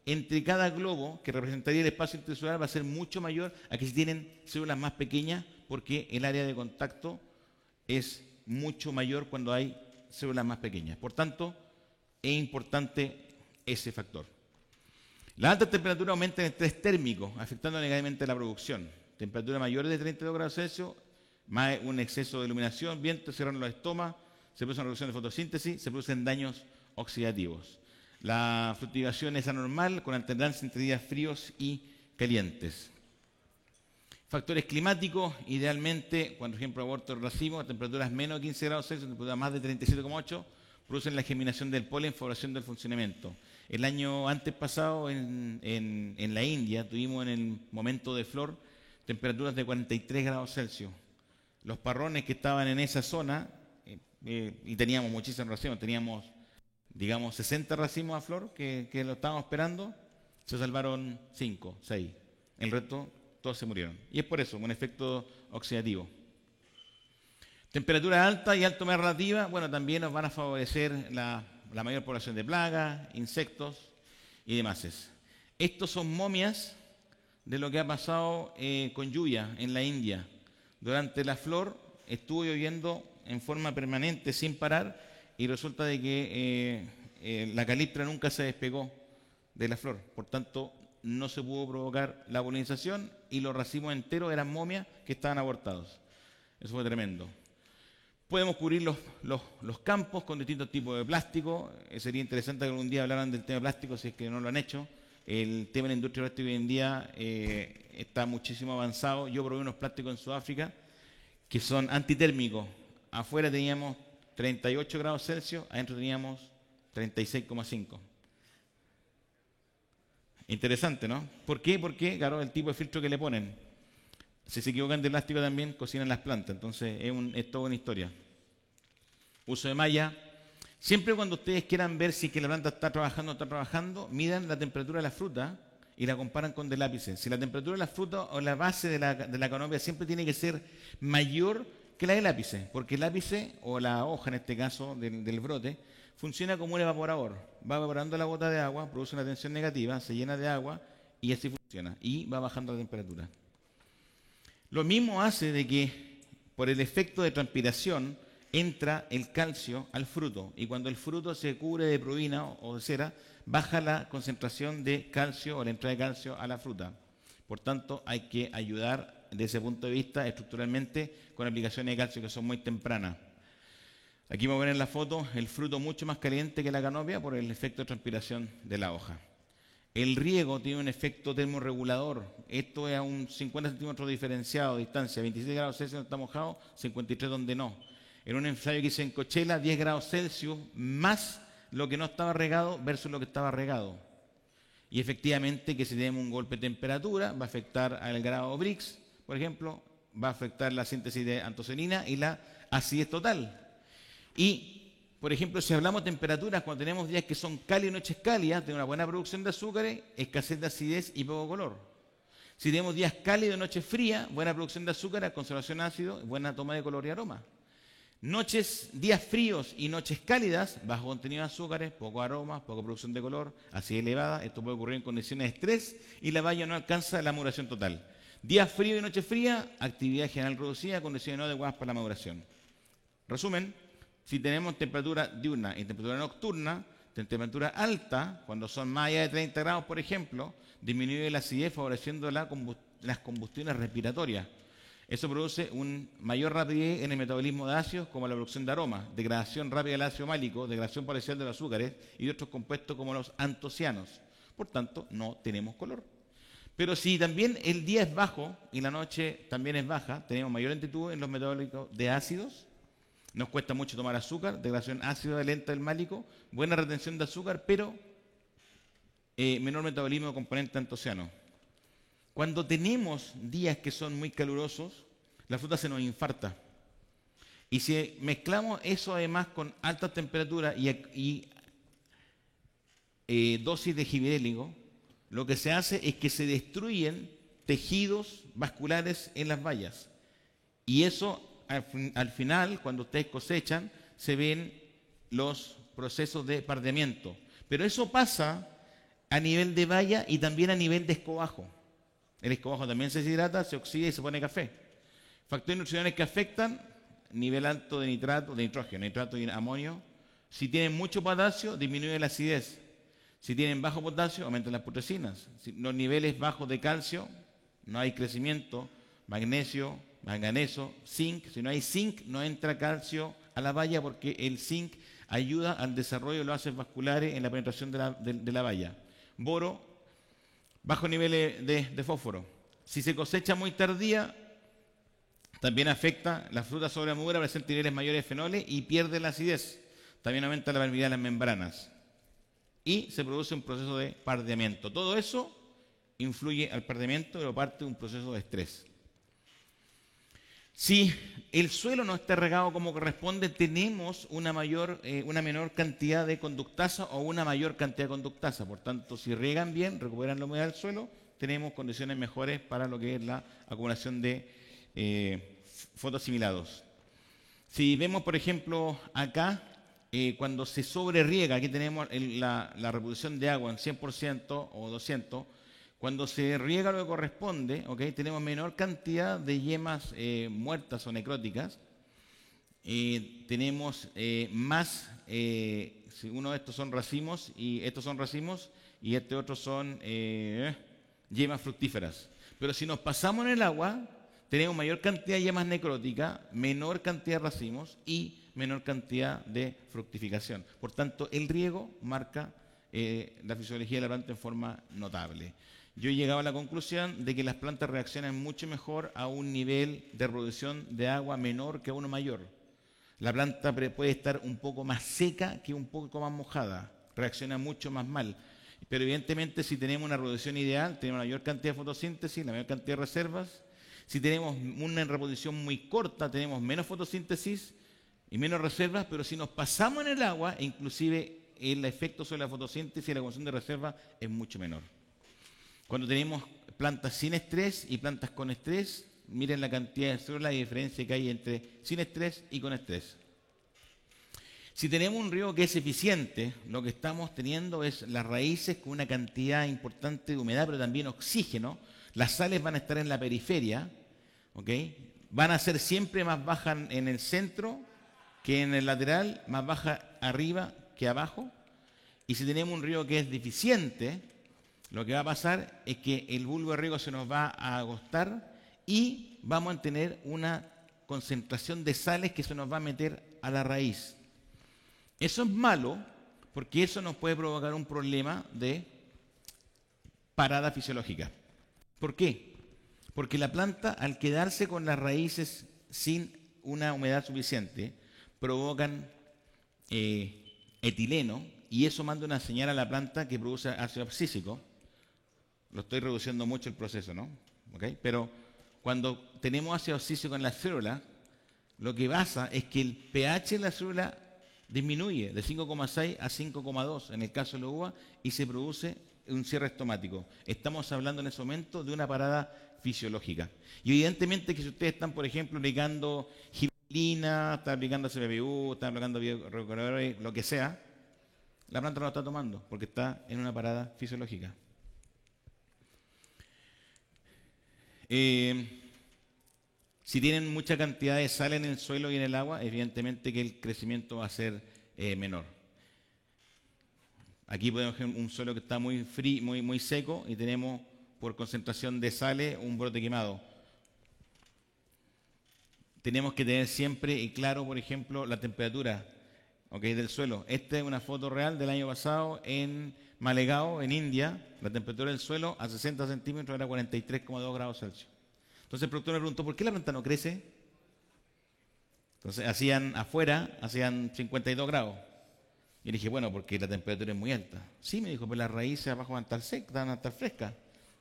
entre cada globo, que representaría el espacio intercelular, va a ser mucho mayor a que si tienen células más pequeñas, porque el área de contacto es mucho mayor cuando hay células más pequeñas. Por tanto, es importante ese factor. La alta temperatura aumenta el estrés térmico, afectando negativamente la producción. Temperatura mayor de 32 grados Celsius, más un exceso de iluminación, viento, cierran los estomas, se produce una reducción de fotosíntesis, se producen daños oxidativos. La fructificación es anormal, con alternancia entre días fríos y calientes. Factores climáticos, idealmente, por ejemplo, aborto del racimo, a temperaturas menos de 15 grados Celsius, temperaturas más de 37,8, producen la germinación del polen, favoración del funcionamiento. El año antes pasado, en la India, tuvimos en el momento de flor temperaturas de 43 grados Celsius. Los parrones que estaban en esa zona, y teníamos muchísimos racimos, teníamos, digamos, 60 racimos a flor que lo estábamos esperando, se salvaron 5, 6. El resto, todos se murieron. Y es por eso, un efecto oxidativo. Temperatura alta y alta humedad relativa, bueno, también nos van a favorecer la mayor población de plagas, insectos y demás. Estos son momias de lo que ha pasado con lluvia en la India. Durante la flor estuvo lloviendo en forma permanente sin parar y resulta de que la caliptra nunca se despegó de la flor. Por tanto, no se pudo provocar la polinización y los racimos enteros eran momias que estaban abortados. Eso fue tremendo. Podemos cubrir los campos con distintos tipos de plástico. Sería interesante que algún día hablaran del tema de plástico, si es que no lo han hecho. El tema de la industria del plástico hoy en día está muchísimo avanzado. Yo probé unos plásticos en Sudáfrica que son antitérmicos. Afuera teníamos 38 grados Celsius, adentro teníamos 36,5. Interesante, ¿no? ¿Por qué? Porque, claro, el tipo de filtro que le ponen. Si se equivocan de plástico también cocinan las plantas. Entonces es toda una historia. Uso de malla. Siempre cuando ustedes quieran ver si que la planta está trabajando o no está trabajando, midan la temperatura de la fruta y la comparan con del lápice. Si la temperatura de la fruta o la base de la canopia siempre tiene que ser mayor que la del lápice, porque el lápice o la hoja, en este caso del brote, funciona como un evaporador. Va evaporando la gota de agua, produce una tensión negativa, se llena de agua y así funciona. Y va bajando la temperatura. Lo mismo hace de que por el efecto de transpiración entra el calcio al fruto y cuando el fruto se cubre de pruina o de cera, baja la concentración de calcio o la entrada de calcio a la fruta. Por tanto, hay que ayudar desde ese punto de vista estructuralmente con aplicaciones de calcio que son muy tempranas. Aquí vamos a ver en la foto el fruto mucho más caliente que la canopia por el efecto de transpiración de la hoja. El riego tiene un efecto termorregulador. Esto es a un 50 centímetros diferenciado de distancia. 27 grados Celsius donde está mojado, 53 donde no. En un ensayo que hice en Coachella, 10 grados Celsius más lo que no estaba regado versus lo que estaba regado. Y efectivamente que si tenemos un golpe de temperatura va a afectar al grado Brix, por ejemplo, va a afectar la síntesis de antocianina y la acidez total. Y por ejemplo, si hablamos de temperaturas, cuando tenemos días que son cálidos y noches cálidas, tenemos una buena producción de azúcares, escasez de acidez y poco color. Si tenemos días cálidos y noches frías, buena producción de azúcares, conservación de ácido, buena toma de color y aroma. Días fríos y noches cálidas, bajo contenido de azúcares, poco aroma, poca producción de color, acidez elevada. Esto puede ocurrir en condiciones de estrés y la valla no alcanza la maduración total. Días fríos y noches frías, actividad general reducida, condiciones no adecuadas para la maduración. Resumen. Si tenemos temperatura diurna y temperatura nocturna, temperatura alta, cuando son más allá de 30 grados, por ejemplo, disminuye la acidez favoreciendo las combustiones respiratorias. Eso produce una mayor rapidez en el metabolismo de ácidos, como la producción de aromas, degradación rápida del ácido málico, degradación parcial de los azúcares y de otros compuestos como los antocianos. Por tanto, no tenemos color. Pero si también el día es bajo y la noche también es baja, tenemos mayor lentitud en los metabólicos de ácidos. Nos cuesta mucho tomar azúcar, degradación ácida lenta del málico, buena retención de azúcar, pero menor metabolismo de componentes antocianos. Cuando tenemos días que son muy calurosos, la fruta se nos infarta. Y si mezclamos eso además con altas temperaturas y dosis de gibirélico, lo que se hace es que se destruyen tejidos vasculares en las bayas. Y eso al final, cuando ustedes cosechan, se ven los procesos de pardeamiento. Pero eso pasa a nivel de baya y también a nivel de escobajo. El escobajo también se deshidrata, se oxida y se pone café. Factores nutricionales que afectan: nivel alto de nitrato, de nitrógeno, nitrato y amonio. Si tienen mucho potasio, disminuye la acidez. Si tienen bajo potasio, aumentan las putrecinas. Si los niveles bajos de calcio, no hay crecimiento. Magnesio, manganeso, zinc. Si no hay zinc, no entra calcio a la baya porque el zinc ayuda al desarrollo de los haces vasculares en la penetración de la baya. Boro, bajos niveles de fósforo. Si se cosecha muy tardía, también afecta la fruta sobre madura, presenta niveles mayores de fenoles y pierde la acidez. También aumenta la permeabilidad de las membranas. Y se produce un proceso de pardeamiento. Todo eso influye al pardeamiento, pero parte de un proceso de estrés. Si el suelo no está regado como corresponde, tenemos una menor cantidad de conductasa o una mayor cantidad de conductasa. Por tanto, si riegan bien, recuperan la humedad del suelo, tenemos condiciones mejores para lo que es la acumulación de fotoasimilados. Si vemos, por ejemplo, acá, cuando se sobreriega, aquí tenemos la reproducción de agua en 100% o 200%, cuando se riega lo que corresponde, ¿okay? Tenemos menor cantidad de yemas muertas o necróticas tenemos más, si uno de estos son racimos y estos son racimos y este otro son yemas fructíferas. Pero si nos pasamos en el agua, tenemos mayor cantidad de yemas necróticas, menor cantidad de racimos y menor cantidad de fructificación. Por tanto, el riego marca la fisiología de la planta en forma notable. Yo he llegado a la conclusión de que las plantas reaccionan mucho mejor a un nivel de reducción de agua menor que a uno mayor. La planta puede estar un poco más seca que un poco más mojada, reacciona mucho más mal. Pero evidentemente si tenemos una reducción ideal, tenemos la mayor cantidad de fotosíntesis, la mayor cantidad de reservas. Si tenemos una reposición muy corta, tenemos menos fotosíntesis y menos reservas, pero si nos pasamos en el agua, inclusive el efecto sobre la fotosíntesis y la consumo de reservas es mucho menor. Cuando tenemos plantas sin estrés y plantas con estrés, miren la cantidad de células y diferencia que hay entre sin estrés y con estrés. Si tenemos un riego que es eficiente, lo que estamos teniendo es las raíces con una cantidad importante de humedad, pero también oxígeno. Las sales van a estar en la periferia, ¿okay? Van a ser siempre más bajas en el centro que en el lateral, más bajas arriba que abajo. Y si tenemos un riego que es deficiente, lo que va a pasar es que el bulbo de riego se nos va a agostar y vamos a tener una concentración de sales que se nos va a meter a la raíz. Eso es malo porque eso nos puede provocar un problema de parada fisiológica. ¿Por qué? Porque la planta, al quedarse con las raíces sin una humedad suficiente, provocan etileno y eso manda una señal a la planta que produce ácido abscísico. Lo estoy reduciendo mucho el proceso, ¿no? ¿Okay? Pero cuando tenemos ácido abscísico en la célula, lo que pasa es que el pH de la célula disminuye de 5,6 a 5,2 en el caso de la uva y se produce un cierre estomático. Estamos hablando en ese momento de una parada fisiológica. Y evidentemente que si ustedes están, por ejemplo, aplicando gibberelina, están aplicando CPBU, están aplicando bioreguladores, lo que sea, la planta no lo está tomando porque está en una parada fisiológica. Si tienen mucha cantidad de sal en el suelo y en el agua, evidentemente que el crecimiento va a ser menor. Aquí podemos ver un suelo que está muy frío, muy seco y tenemos por concentración de sales un brote quemado. Tenemos que tener siempre claro, por ejemplo, la temperatura, ¿okay?, del suelo. Esta es una foto real del año pasado en Malegao, en India. La temperatura del suelo a 60 centímetros era 43,2 grados Celsius. Entonces el productor me preguntó, ¿por qué la planta no crece? Entonces hacían 52 grados. Y le dije, bueno, porque la temperatura es muy alta. Sí, me dijo, pues las raíces abajo van a estar secas, van a estar frescas.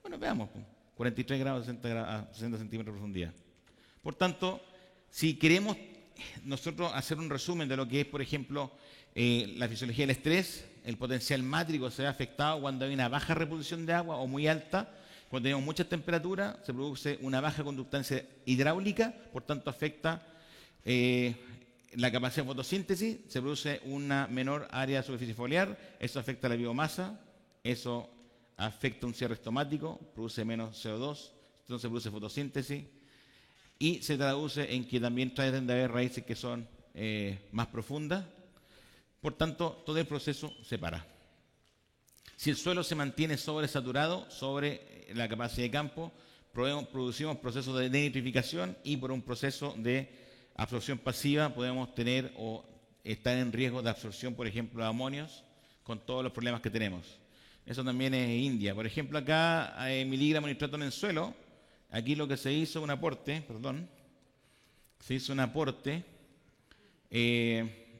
Bueno, veamos, 43 grados, 60 centímetros de profundidad. Por tanto, si queremos nosotros hacer un resumen de lo que es, por ejemplo, la fisiología del estrés, el potencial mátrico se ve afectado cuando hay una baja reposición de agua o muy alta. Cuando tenemos mucha temperatura, se produce una baja conductancia hidráulica, por tanto afecta la capacidad de fotosíntesis, se produce una menor área de superficie foliar, eso afecta la biomasa, eso afecta un cierre estomático, produce menos CO2, entonces produce fotosíntesis y se traduce en que también traten de haber raíces que son más profundas, por tanto todo el proceso se para. Si el suelo se mantiene sobresaturado, sobre la capacidad de campo, producimos procesos de denitrificación y por un proceso de absorción pasiva podemos tener o estar en riesgo de absorción, por ejemplo, de amonios con todos los problemas que tenemos. Eso también es India. Por ejemplo, acá hay miligramos de nitrato en el suelo. Aquí lo que se hizo,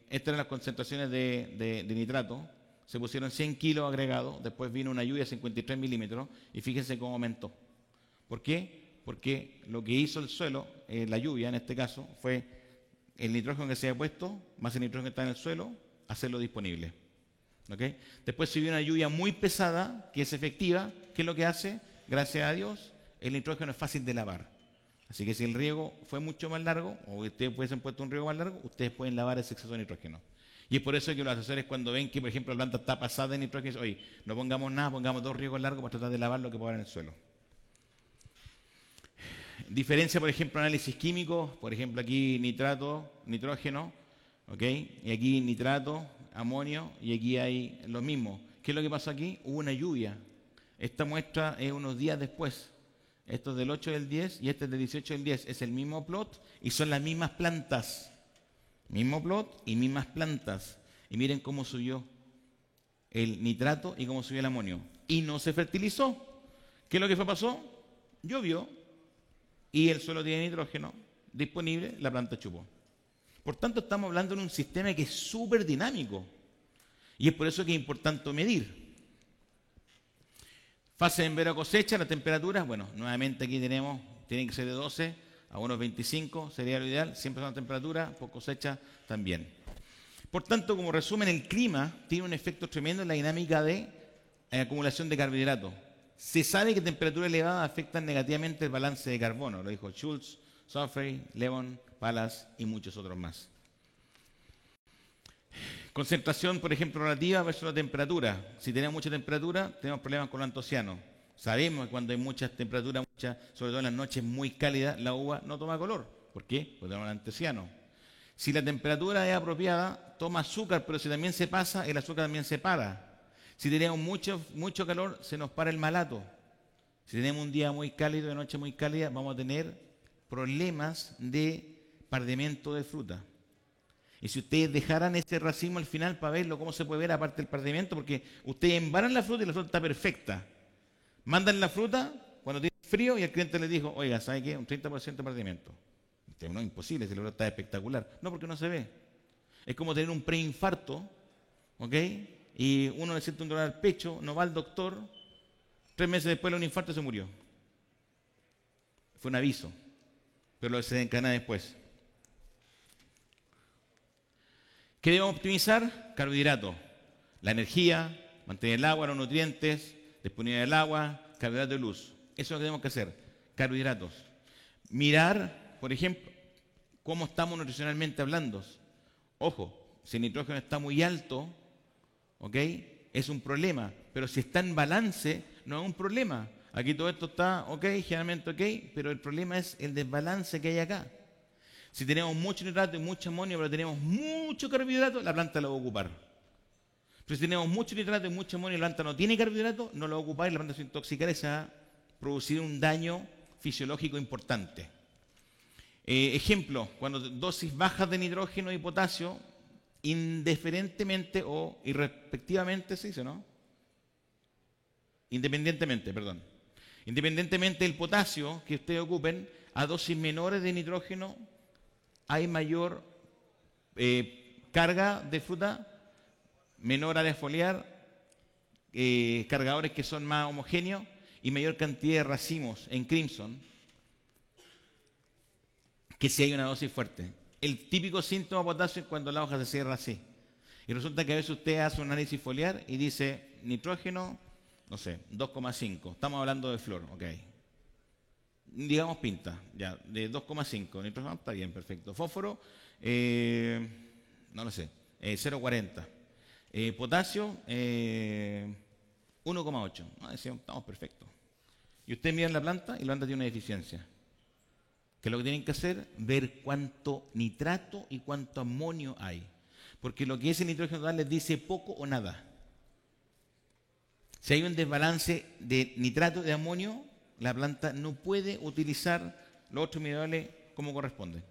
estas eran las concentraciones de nitrato. Se pusieron 100 kilos agregados, después vino una lluvia de 53 milímetros y fíjense cómo aumentó. ¿Por qué? Porque lo que hizo el suelo, la lluvia en este caso, fue el nitrógeno que se había puesto, más el nitrógeno que está en el suelo, hacerlo disponible. ¿Okay? Después si viene una lluvia muy pesada, que es efectiva, ¿qué es lo que hace? Gracias a Dios, el nitrógeno es fácil de lavar. Así que si el riego fue mucho más largo, o ustedes pueden puesto un riego más largo, ustedes pueden lavar ese exceso de nitrógeno. Y es por eso que los asesores cuando ven que, por ejemplo, la planta está pasada de nitrógeno, dicen, oye, no pongamos nada, pongamos 2 riegos largos para tratar de lavar lo que pueda haber en el suelo. Diferencia, por ejemplo, análisis químico, por ejemplo, aquí nitrato, nitrógeno, ¿ok? Y aquí nitrato, amonio, y aquí hay lo mismo. ¿Qué es lo que pasó aquí? Hubo una lluvia. Esta muestra es unos días después. Esto es del 8 del 10 y este es del 18 del 10. Es el mismo plot y son las mismas plantas. Mismo plot y mismas plantas. Y miren cómo subió el nitrato y cómo subió el amonio. Y no se fertilizó. ¿Qué es lo que pasó? Llovió y el suelo tiene nitrógeno disponible, la planta chupó. Por tanto, estamos hablando de un sistema que es súper dinámico. Y es por eso que es importante medir. Fase de envero cosecha, las temperaturas, bueno, nuevamente aquí tenemos, tienen que ser de 12 a unos 25, sería lo ideal, siempre son temperaturas, por cosecha también. Por tanto, como resumen, el clima tiene un efecto tremendo en la dinámica de acumulación de carbohidratos. Se sabe que temperaturas elevadas afectan negativamente el balance de carbono, lo dijo Schultz, Soffrey, Levon, Palas y muchos otros más. Concentración, por ejemplo, relativa versus la temperatura. Si tenemos mucha temperatura, tenemos problemas con los antocianos. Sabemos que cuando hay mucha temperatura, sobre todo en las noches muy cálidas, la uva no toma color. ¿Por qué? Porque tenemos el antociano. Si la temperatura es apropiada, toma azúcar, pero si también se pasa, el azúcar también se para. Si tenemos mucho calor, se nos para el malato. Si tenemos un día muy cálido, de noche muy cálida, vamos a tener problemas de pardimiento de fruta. Y si ustedes dejaran ese racimo al final para verlo, ¿cómo se puede ver aparte del pardimiento? Porque ustedes embaran la fruta y la fruta está perfecta. Mandan la fruta cuando tiene frío y el cliente les dijo, oiga, ¿sabe qué? Un 30% de pardimiento. No, imposible, si la fruta está espectacular. No, porque no se ve. Es como tener un preinfarto, ¿ok? Y uno le siente un dolor al pecho, no va al doctor, 3 meses después de un infarto se murió. Fue un aviso, pero lo desencadena después. ¿Qué debemos optimizar? Carbohidratos. La energía, mantener el agua, los nutrientes, disponibilidad del agua, carbohidratos de luz. Eso es lo que tenemos que hacer. Carbohidratos. Mirar, por ejemplo, cómo estamos nutricionalmente hablando. Ojo, si el nitrógeno está muy alto, ¿ok? Es un problema. Pero si está en balance, no es un problema. Aquí todo esto está ok, generalmente ok, pero el problema es el desbalance que hay acá. Si tenemos mucho nitrato y mucho amonio, pero tenemos mucho carbohidrato, la planta lo va a ocupar. Pero si tenemos mucho nitrato y mucho amonio y la planta no tiene carbohidrato, no lo va a ocupar y la planta se intoxicará y se va a producir un daño fisiológico importante. Ejemplo, cuando dosis bajas de nitrógeno y potasio, indiferentemente o irrespectivamente, se dice, ¿no? Independientemente del potasio que ustedes ocupen, a dosis menores de nitrógeno hay mayor carga de fruta, menor área foliar, cargadores que son más homogéneos y mayor cantidad de racimos en crimson que si hay una dosis fuerte. El típico síntoma de potasio es cuando la hoja se cierra así. Y resulta que a veces usted hace un análisis foliar y dice nitrógeno, no sé, 2,5. Estamos hablando de flor, ok. Digamos pinta, ya, de 2,5. Nitrógeno está bien, perfecto. Fósforo, no lo sé, 0,40. Potasio, 1,8. Decíamos, estamos perfectos. Y usted mira la planta y la planta tiene una deficiencia. Que lo que tienen que hacer, ver cuánto nitrato y cuánto amonio hay. Porque lo que es el nitrógeno total les dice poco o nada. Si hay un desbalance de nitrato y de amonio, la planta no puede utilizar los otros minerales como corresponde.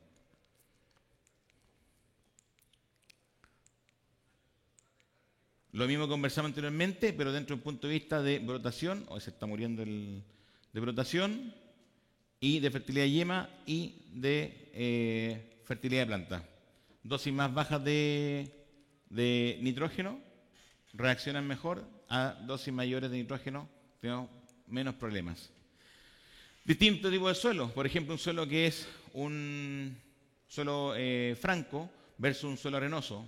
Lo mismo que conversamos anteriormente, pero dentro del punto de vista de brotación, hoy se está muriendo de brotación, y de fertilidad de yema y de fertilidad de planta. Dosis más bajas de nitrógeno reaccionan mejor, a dosis mayores de nitrógeno tenemos menos problemas. Distinto tipo de suelo, por ejemplo, un suelo que es un suelo franco versus un suelo arenoso.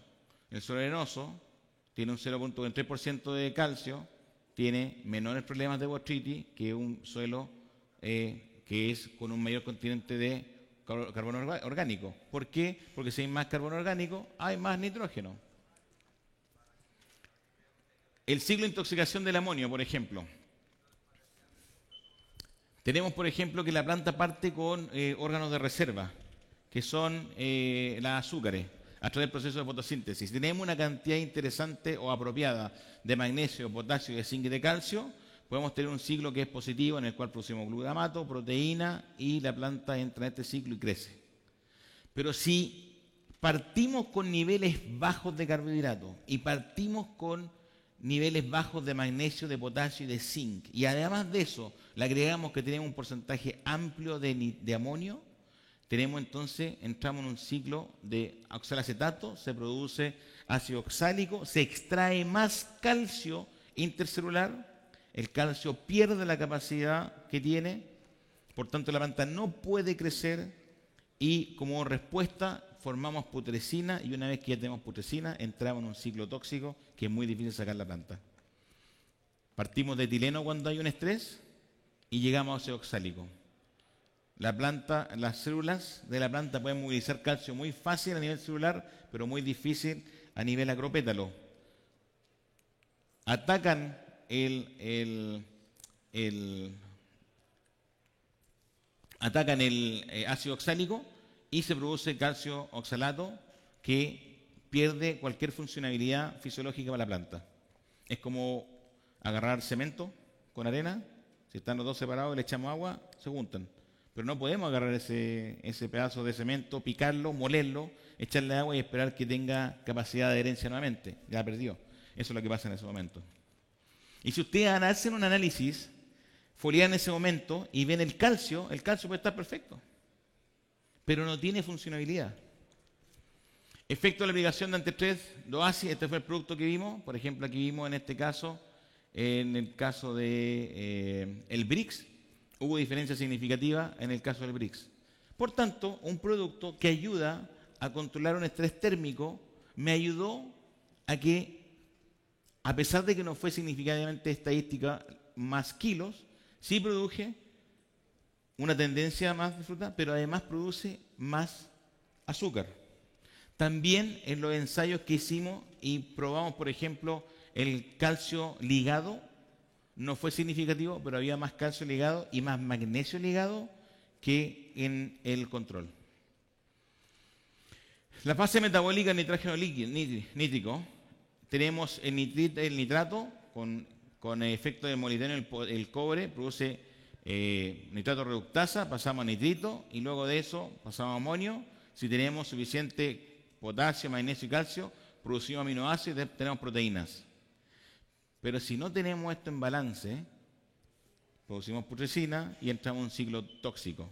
El suelo arenoso tiene un 0,3% de calcio, tiene menores problemas de botrytis que un suelo que es con un mayor continente de carbono orgánico. ¿Por qué? Porque si hay más carbono orgánico, hay más nitrógeno. El ciclo de intoxicación del amonio, por ejemplo. Tenemos, por ejemplo, que la planta parte con órganos de reserva, que son las azúcares, a través del proceso de fotosíntesis. Si tenemos una cantidad interesante o apropiada de magnesio, potasio, de zinc y de calcio, podemos tener un ciclo que es positivo, en el cual producimos glutamato, proteína, y la planta entra en este ciclo y crece. Pero si partimos con niveles bajos de carbohidratos y partimos con niveles bajos de magnesio, de potasio y de zinc, y además de eso le agregamos que tenemos un porcentaje amplio de amonio, entramos en un ciclo de oxalacetato, se produce ácido oxálico, se extrae más calcio intercelular, el calcio pierde la capacidad que tiene, por tanto la planta no puede crecer, y como respuesta formamos putrescina, y una vez que ya tenemos putrescina entramos en un ciclo tóxico que es muy difícil sacar la planta. Partimos de etileno cuando hay un estrés y llegamos a ácido oxálico. Las células de la planta pueden movilizar calcio muy fácil a nivel celular, pero muy difícil a nivel agropétalo. Atacan el ácido oxálico y se produce calcio oxalato que pierde cualquier funcionalidad fisiológica para la planta. Es como agarrar cemento con arena, si están los dos separados y le echamos agua, se juntan. Pero no podemos agarrar ese pedazo de cemento, picarlo, molerlo, echarle agua y esperar que tenga capacidad de adherencia nuevamente. Ya perdió. Eso es lo que pasa en ese momento. Y si ustedes hacen un análisis foliar en ese momento y ven el calcio puede estar perfecto, pero no tiene funcionalidad. Efecto de la aplicación de antiestrés, Doasis, este fue el producto que vimos. Por ejemplo, aquí vimos en el caso de el Brix, hubo diferencia significativa en el caso del Brix. Por tanto, un producto que ayuda a controlar un estrés térmico me ayudó a que, a pesar de que no fue significativamente estadística más kilos, sí produje una tendencia más de fruta, pero además produce más azúcar. También en los ensayos que hicimos y probamos, por ejemplo, el calcio ligado, no fue significativo, pero había más calcio ligado y más magnesio ligado que en el control. La fase metabólica en nitrógeno líquido, nítrico, tenemos el nitrato con efecto de molibdeno, el cobre produce nitrato reductasa, pasamos a nitrito y luego de eso pasamos a amonio. Si tenemos suficiente potasio, magnesio y calcio, producimos aminoácidos y tenemos proteínas. Pero si no tenemos esto en balance, producimos putrescina y entramos en un ciclo tóxico.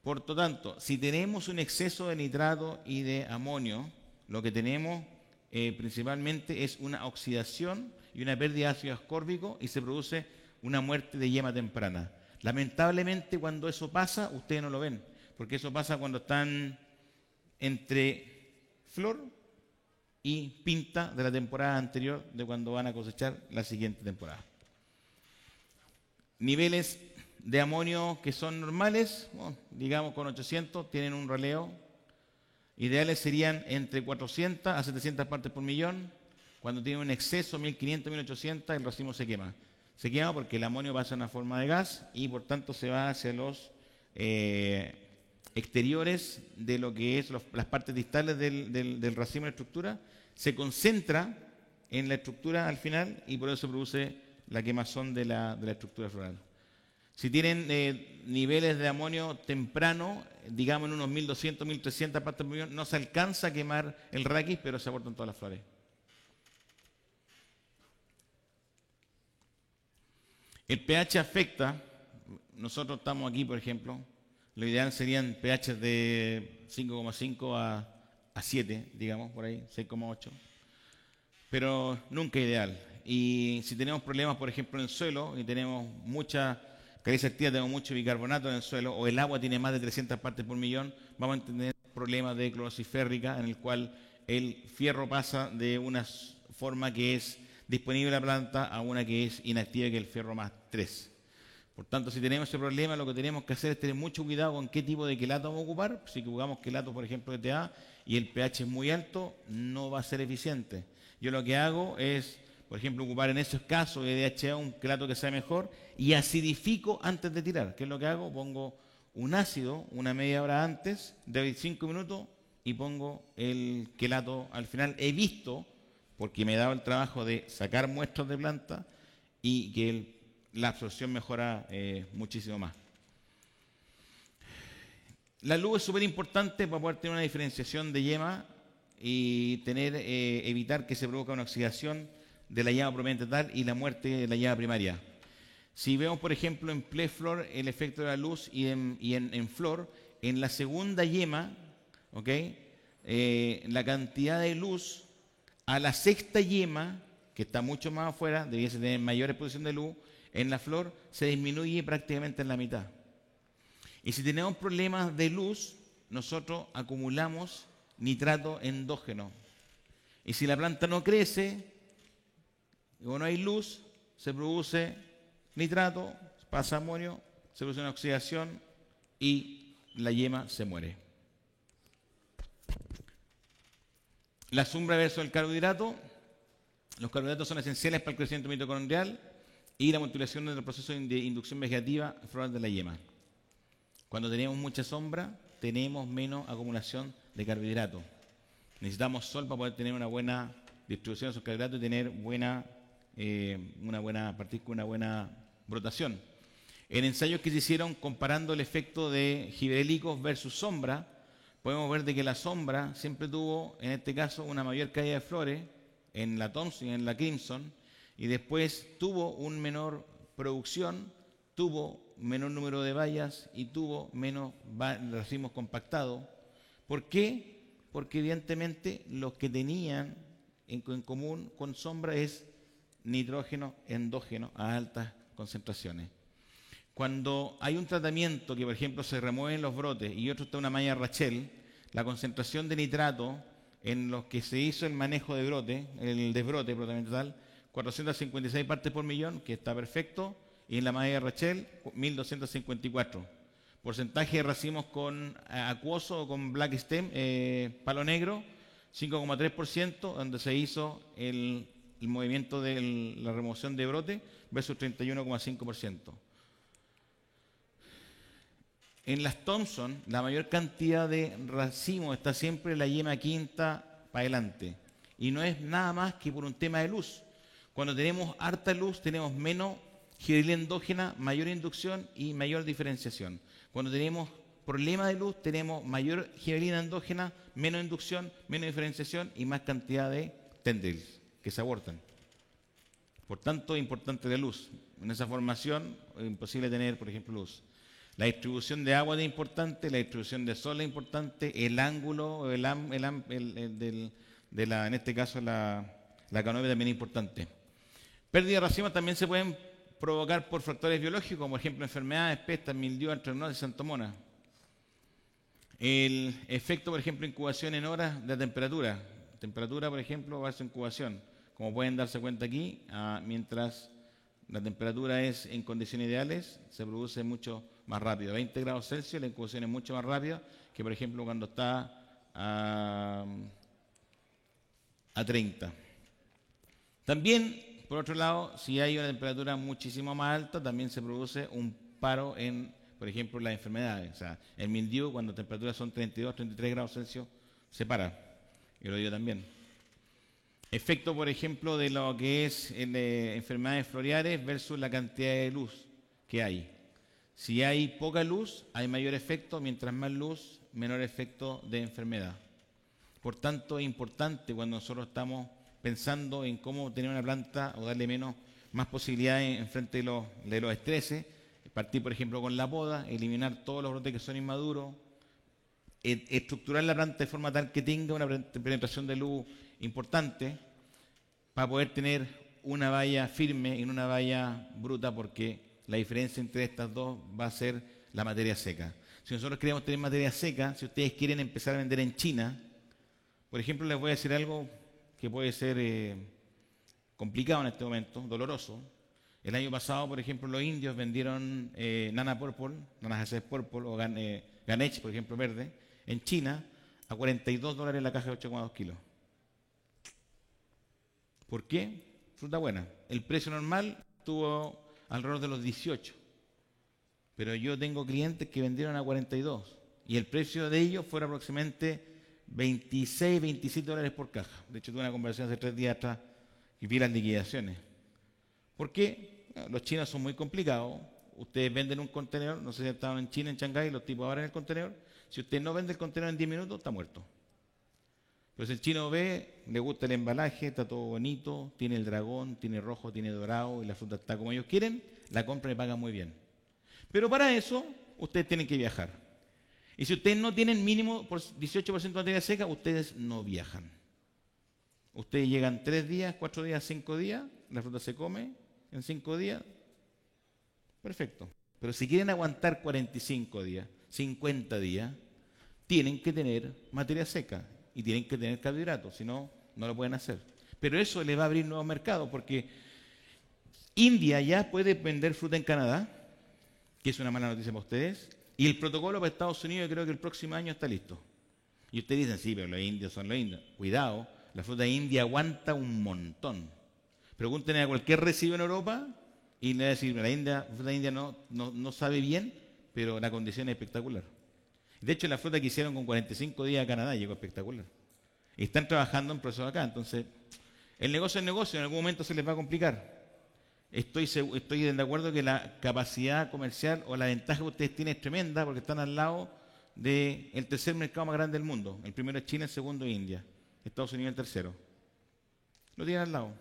Por lo tanto, si tenemos un exceso de nitrato y de amonio, lo que tenemos principalmente es una oxidación y una pérdida de ácido ascórbico y se produce una muerte de yema temprana. Lamentablemente, cuando eso pasa, ustedes no lo ven, porque eso pasa cuando están entre flor y pinta de la temporada anterior, de cuando van a cosechar la siguiente temporada. Niveles de amonio que son normales, digamos con 800, tienen un raleo. Ideales serían entre 400 a 700 partes por millón. Cuando tiene un exceso, 1500, 1800, el racimo se quema. Se quema porque el amonio pasa en una forma de gas y por tanto se va hacia los exteriores de lo que es las partes distales del racimo de estructura, se concentra en la estructura al final y por eso se produce la quemazón de la estructura floral. Si tienen niveles de amonio temprano, digamos en unos 1200, 1300 partes por millón, no se alcanza a quemar el raquis, pero se abortan todas las flores. El pH afecta, nosotros estamos aquí, por ejemplo, lo ideal serían pH de 5,5 a 7, digamos, por ahí, 6,8. Pero nunca ideal. Y si tenemos problemas, por ejemplo, en el suelo, y tenemos mucha caliza activa, tenemos mucho bicarbonato en el suelo, o el agua tiene más de 300 partes por millón, vamos a tener problemas de clorosis férrica, en el cual el fierro pasa de una forma que es disponible en la planta a una que es inactiva, que es el fierro más 3. Por tanto, si tenemos ese problema, lo que tenemos que hacer es tener mucho cuidado con qué tipo de quelato vamos a ocupar. Si ocupamos quelato, por ejemplo, de TA, y el pH es muy alto, no va a ser eficiente. Yo lo que hago es por ejemplo, ocupar en esos casos de DHA un quelato que sea mejor y acidifico antes de tirar. ¿Qué es lo que hago? Pongo un ácido una media hora antes, doy 5 minutos y pongo el quelato al final. He visto, porque me he dado el trabajo de sacar muestras de planta y que la absorción mejora muchísimo más. La luz es súper importante para poder tener una diferenciación de yema y evitar que se provoque una oxidación de la yema propiamente tal y la muerte de la yema primaria. Si vemos, por ejemplo, en pleflor el efecto de la luz y en flor, en la segunda yema, la cantidad de luz a la sexta yema, que está mucho más afuera, debiese tener mayor exposición de luz, en la flor se disminuye prácticamente en la mitad. Y si tenemos problemas de luz, nosotros acumulamos nitrato endógeno. Y si la planta no crece o no hay luz, se produce nitrato, pasa amonio, se produce una oxidación y la yema se muere. La sombra versus el carbohidrato. Los carbohidratos son esenciales para el crecimiento mitocondrial y la motivación del proceso de inducción vegetativa floral de la yema. Cuando tenemos mucha sombra, tenemos menos acumulación de carbohidratos. Necesitamos sol para poder tener una buena distribución de esos carbohidratos y tener una buena brotación. En ensayos que se hicieron comparando el efecto de gibberélicos versus sombra, podemos ver de que la sombra siempre tuvo, en este caso, una mayor caída de flores en la Thompson y en la Crimson, y después tuvo una menor producción, tuvo menor número de bayas y tuvo menos racimos compactados. ¿Por qué? Porque evidentemente los que tenían en común con sombra es nitrógeno endógeno a altas concentraciones. Cuando hay un tratamiento que, por ejemplo, se remueven los brotes y otro está una malla Rachel, la concentración de nitrato en los que se hizo el manejo de brote, el desbrote propiamente tal, 456 partes por millón, que está perfecto, y en la malla Rachel, 1254. Porcentaje de racimos con acuoso o con black stem, palo negro, 5,3%, donde se hizo el movimiento de la remoción de brote, versus 31,5%. En las Thompson, la mayor cantidad de racimos está siempre en la yema quinta para adelante. Y no es nada más que por un tema de luz. Cuando tenemos harta luz, tenemos menos gibberelina endógena, mayor inducción y mayor diferenciación. Cuando tenemos problema de luz, tenemos mayor gibberelina endógena, menos inducción, menos diferenciación y más cantidad de tendrils que se abortan. Por tanto, es importante la luz. En esa formación es imposible tener, por ejemplo, luz. La distribución de agua es importante, la distribución de sol es importante, el ángulo, en este caso la canopia también es importante. Pérdida de racimos también se pueden provocar por factores biológicos, como por ejemplo enfermedades, pestas, mildiu, anthracnose y santomona. El efecto, por ejemplo, incubación en horas de temperatura. Temperatura, por ejemplo, versus incubación. Como pueden darse cuenta aquí, mientras la temperatura es en condiciones ideales, se produce mucho más rápido. 20 grados Celsius, la incubación es mucho más rápida que, por ejemplo, cuando está a 30. También, por otro lado, si hay una temperatura muchísimo más alta, también se produce un paro en, por ejemplo, las enfermedades. O sea, el mildiu, cuando las temperaturas son 32, 33 grados Celsius, se para. Y lo digo también. Efecto, por ejemplo, de lo que es enfermedades floreales versus la cantidad de luz que hay. Si hay poca luz, hay mayor efecto, mientras más luz, menor efecto de enfermedad. Por tanto, es importante cuando nosotros estamos pensando en cómo tener una planta o darle más posibilidades en frente de los estreses, partir, por ejemplo, con la poda, eliminar todos los brotes que son inmaduros, estructurar la planta de forma tal que tenga una penetración de luz importante para poder tener una valla firme y una valla bruta, porque la diferencia entre estas dos va a ser la materia seca. Si nosotros queremos tener materia seca, si ustedes quieren empezar a vender en China, por ejemplo, les voy a decir algo que puede ser complicado en este momento, doloroso. El año pasado, por ejemplo, los indios vendieron Nana Purple, Nana Jacet Purple o Ganesh, por ejemplo, verde, en China a $42 la caja de 8,2 kilos. ¿Por qué? fruta buena. El precio normal estuvo alrededor de los 18. Pero yo tengo clientes que vendieron a 42. Y el precio de ellos fue aproximadamente 26, 27 dólares por caja. De hecho, tuve una conversación hace 3 días atrás y vi las liquidaciones. ¿Por qué? Bueno, los chinos son muy complicados. Ustedes venden un contenedor, no sé si estaban en China, en Shanghái, los tipos abren el contenedor. Si usted no vende el contenedor en 10 minutos, está muerto. Pero si el chino ve, le gusta el embalaje, está todo bonito, tiene el dragón, tiene rojo, tiene dorado y la fruta está como ellos quieren, la compra y paga muy bien. Pero para eso, ustedes tienen que viajar. Y si ustedes no tienen mínimo por 18% de materia seca, ustedes no viajan. Ustedes llegan 3 días, 4 días, 5 días, la fruta se come en 5 días, perfecto. Pero si quieren aguantar 45 días, 50 días, tienen que tener materia seca y tienen que tener carbohidratos, si no, no lo pueden hacer. Pero eso les va a abrir nuevos mercados, porque India ya puede vender fruta en Canadá, que es una mala noticia para ustedes, y el protocolo para Estados Unidos creo que el próximo año está listo. Y ustedes dicen, sí, pero los indios son los indios. Cuidado, la fruta india aguanta un montón. Pregúntenle a cualquier recibo en Europa y le va a decir, la fruta india no sabe bien, pero la condición es espectacular. De hecho, la fruta que hicieron con 45 días a Canadá llegó espectacular. Y están trabajando en proceso acá. Entonces, el negocio es negocio, en algún momento se les va a complicar. Estoy de acuerdo que la capacidad comercial o la ventaja que ustedes tienen es tremenda porque están al lado del tercer mercado más grande del mundo. El primero es China, el segundo es India. Estados Unidos el tercero. Lo tienen al lado.